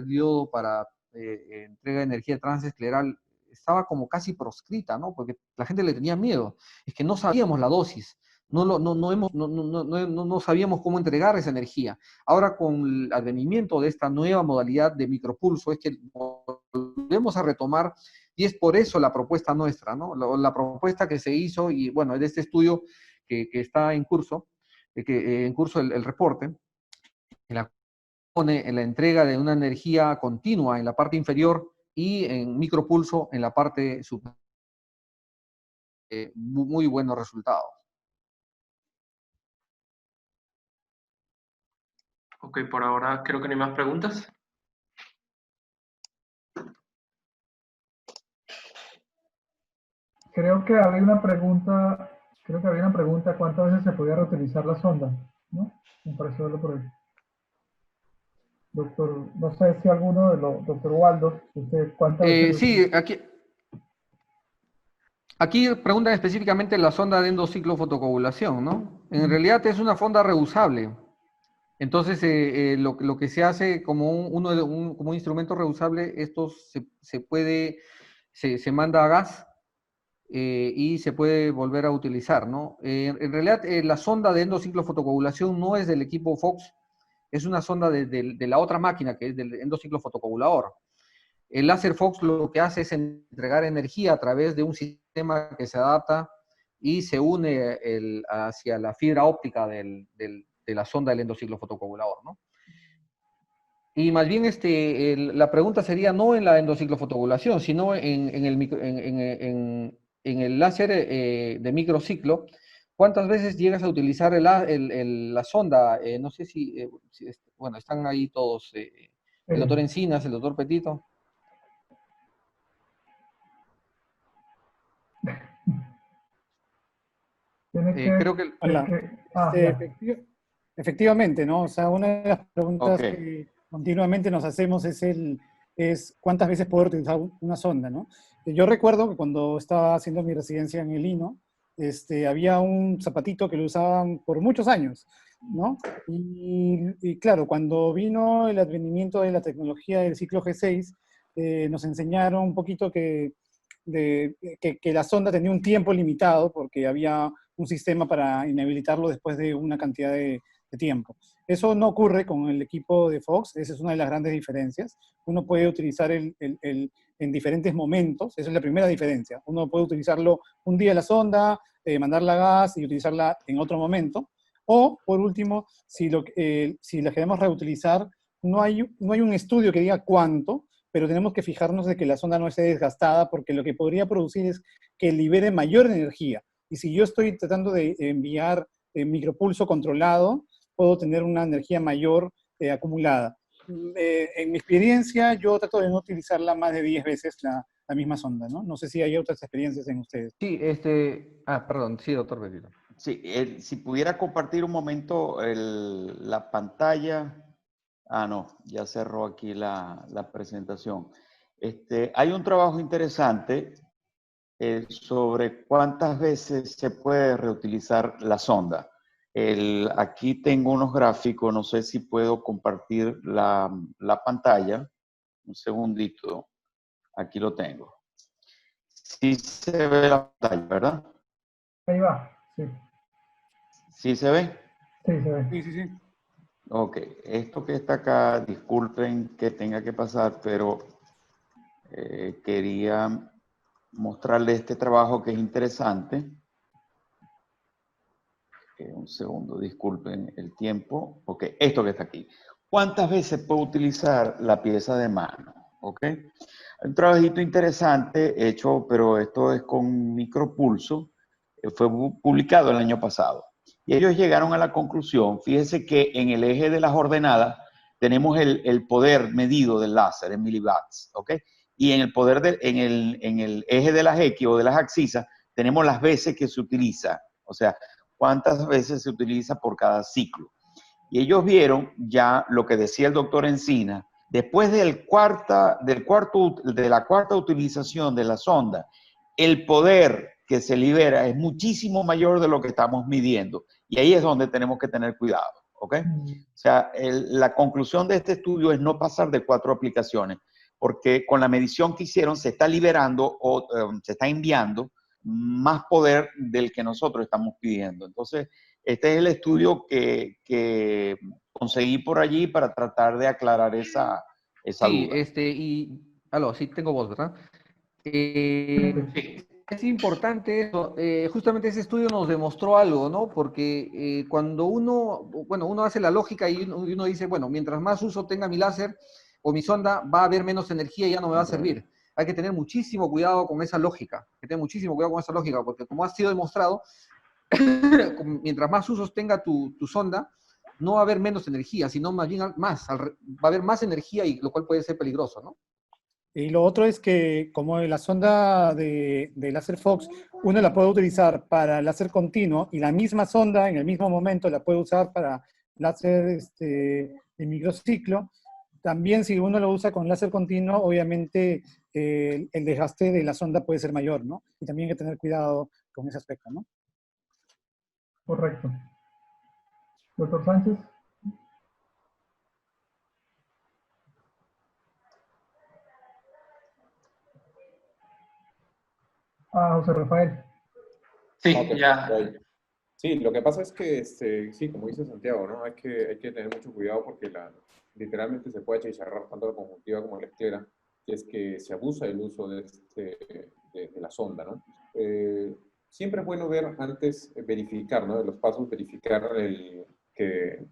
Speaker 6: diodo para entrega de energía transescleral estaba como casi proscrita, ¿no? Porque la gente le tenía miedo. Es que no sabíamos la dosis, no sabíamos cómo entregar esa energía. Ahora, con el advenimiento de esta nueva modalidad de micropulso, es que volvemos a retomar, y es por eso la propuesta nuestra, ¿no? La propuesta que se hizo, y bueno, de este estudio que está en curso, el reporte, en la pone en la entrega de una energía continua en la parte inferior y en micropulso en la parte superior. Muy buenos resultados.
Speaker 5: Ok, por ahora creo que no hay más preguntas.
Speaker 1: Creo que había una pregunta, ¿cuántas veces se podía reutilizar la sonda? ¿No? Me pareció verlo por ahí. Doctor, no sé si alguno de los, doctor Waldo, usted, ¿cuántas veces?
Speaker 6: Sí, aquí preguntan específicamente la sonda de endociclofotocoagulación, ¿no? En realidad es una sonda reusable. Entonces, lo que se hace como un instrumento reusable, esto se manda a gas y se puede volver a utilizar, ¿no? En realidad, la sonda de endociclofotocoagulación no es del equipo Fox, es una sonda de la otra máquina, que es del endociclofotocoagulador. El láser Fox lo que hace es entregar energía a través de un sistema que se adapta y se une hacia la fibra óptica de la sonda del endociclofotocoagulador, ¿no? Y más bien la pregunta sería no en la endociclofotocoagulación, sino en el láser de microciclo. ¿Cuántas veces llegas a utilizar la sonda? No sé bueno, están ahí todos, el doctor Encinas, el doctor Petito. Creo que...
Speaker 2: Efectivamente, ¿no? O sea, una de las preguntas que continuamente nos hacemos es ¿cuántas veces poder utilizar una sonda, ¿no? Yo recuerdo que cuando estaba haciendo mi residencia en el INO, había un zapatito que lo usaban por muchos años, ¿no? Y claro, cuando vino el advenimiento de la tecnología del ciclo G6, nos enseñaron un poquito que la sonda tenía un tiempo limitado porque había un sistema para inhabilitarlo después de una cantidad de tiempo. Eso no ocurre con el equipo de Fox, esa es una de las grandes diferencias. Uno puede utilizar en diferentes momentos, esa es la primera diferencia. Uno puede utilizarlo un día la sonda, mandarla a gas y utilizarla en otro momento. O, por último, si la queremos reutilizar, no hay un estudio que diga cuánto, pero tenemos que fijarnos de que la sonda no esté desgastada, porque lo que podría producir es que libere mayor energía. Y si yo estoy tratando de enviar micropulso controlado, puedo tener una energía mayor acumulada. En mi experiencia, yo trato de no utilizarla más de 10 veces la misma sonda, ¿no? No sé si hay otras experiencias en ustedes.
Speaker 6: Sí, perdón, sí, doctor Petito.
Speaker 4: Sí, si pudiera compartir un momento la pantalla. No, ya cerró aquí la presentación. Hay un trabajo interesante sobre cuántas veces se puede reutilizar la sonda. Aquí tengo unos gráficos, no sé si puedo compartir la pantalla. Un segundito, aquí lo tengo. Sí se ve la pantalla, ¿verdad?
Speaker 1: Ahí va, sí.
Speaker 4: ¿Sí se ve?
Speaker 1: Sí, se ve.
Speaker 2: Sí, sí, sí.
Speaker 4: Ok, esto que está acá, disculpen que tenga que pasar, pero quería mostrarles este trabajo que es interesante. Un segundo, disculpen el tiempo. Ok, esto que está aquí. ¿Cuántas veces puedo utilizar la pieza de mano? Ok. Un trabajito interesante hecho, pero esto es con micropulso. Fue publicado el año pasado. Y ellos llegaron a la conclusión, fíjense que en el eje de las ordenadas tenemos el poder medido del láser en miliwatts, ¿ok? Y en el eje de las X o de las abscisas tenemos las veces que se utiliza, o sea, cuántas veces se utiliza por cada ciclo. Y ellos vieron ya lo que decía el doctor Encina, después de la cuarta utilización de la sonda, el poder que se libera es muchísimo mayor de lo que estamos midiendo. Y ahí es donde tenemos que tener cuidado, ¿ok? O sea, la conclusión de este estudio es no pasar de 4 aplicaciones, porque con la medición que hicieron se está liberando o se está enviando más poder del que nosotros estamos pidiendo. Entonces, este es el estudio que conseguí por allí para tratar de aclarar esa duda.
Speaker 6: Sí, tengo voz, ¿verdad? Es importante eso. Justamente ese estudio nos demostró algo, ¿no? Porque cuando uno hace la lógica y uno dice, bueno, mientras más uso tenga mi láser o mi sonda, va a haber menos energía y ya no me va a servir. Hay que tener muchísimo cuidado con esa lógica, porque como ha sido demostrado, mientras más usos tenga tu sonda, no va a haber menos energía, sino más bien más, va a haber más energía, y lo cual puede ser peligroso, ¿no?
Speaker 2: Y lo otro es que, como la sonda de láser Fox, uno la puede utilizar para láser continuo, y la misma sonda en el mismo momento la puede usar para láser de microciclo. También, si uno lo usa con láser continuo, obviamente el desgaste de la sonda puede ser mayor, ¿no? Y también hay que tener cuidado con ese aspecto, ¿no?
Speaker 1: Correcto. Doctor Sánchez. José Rafael.
Speaker 5: Sí,
Speaker 3: Ok,
Speaker 5: ya.
Speaker 3: Sí, lo que pasa es que, sí, como dice Santiago, ¿no? Hay que tener mucho cuidado porque literalmente se puede achicharrar tanto la conjuntiva como la esclera si es que se abusa del uso de la sonda, ¿no? Siempre es bueno ver antes, verificar, ¿no? De los pasos, verificar que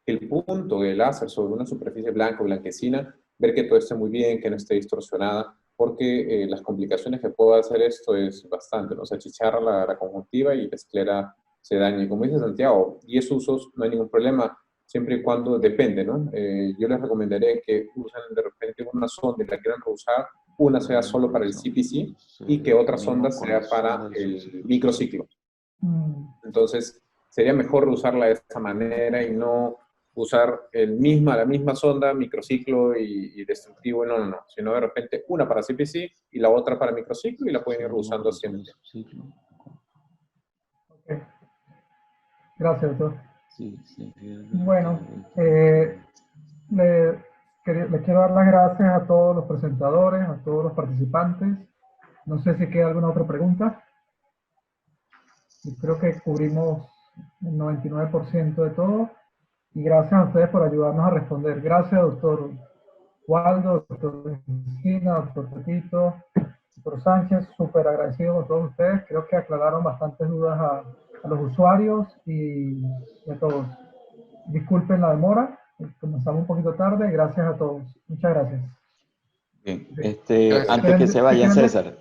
Speaker 3: el punto del láser sobre una superficie blanca o blanquecina, ver que todo esté muy bien, que no esté distorsionada, porque las complicaciones que puede hacer esto es bastante, ¿no? Se achicharra la conjuntiva y la esclera se daña. Y como dice Santiago, 10 usos no hay ningún problema, siempre y cuando depende, ¿no? Yo les recomendaría que usen de repente una sonda y la quieran reusar, una sea solo para el CPC y que otra sonda sea para el microciclo. Entonces, sería mejor usarla de esa manera y no usar la misma sonda, microciclo y destructivo, no, sino de repente una para CPC y la otra para microciclo y la pueden ir usando así.
Speaker 1: Okay. Gracias, doctor.
Speaker 4: Sí.
Speaker 1: Bueno, le quiero dar las gracias a todos los presentadores, a todos los participantes. No sé si queda alguna otra pregunta. Yo creo que cubrimos el 99% de todo. Y gracias a ustedes por ayudarnos a responder. Gracias, doctor Waldo, doctor Encina, doctor Petito, doctor Sánchez. Súper agradecido con todos ustedes. Creo que aclararon bastantes dudas a los usuarios y a todos. Disculpen la demora. Comenzamos un poquito tarde. Gracias a todos. Muchas gracias.
Speaker 4: Bien, antes que se vayan, César,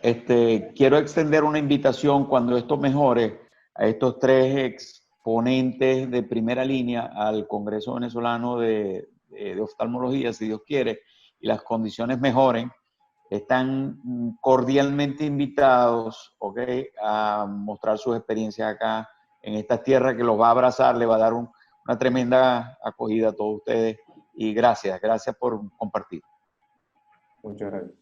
Speaker 4: quiero extender una invitación cuando esto mejore a estos 3 exponentes de primera línea al Congreso Venezolano de Oftalmología, si Dios quiere, y las condiciones mejoren. Están cordialmente invitados, ¿ok?, a mostrar sus experiencias acá en esta tierra que los va a abrazar, le va a dar una tremenda acogida a todos ustedes. Y gracias por compartir.
Speaker 3: Muchas gracias.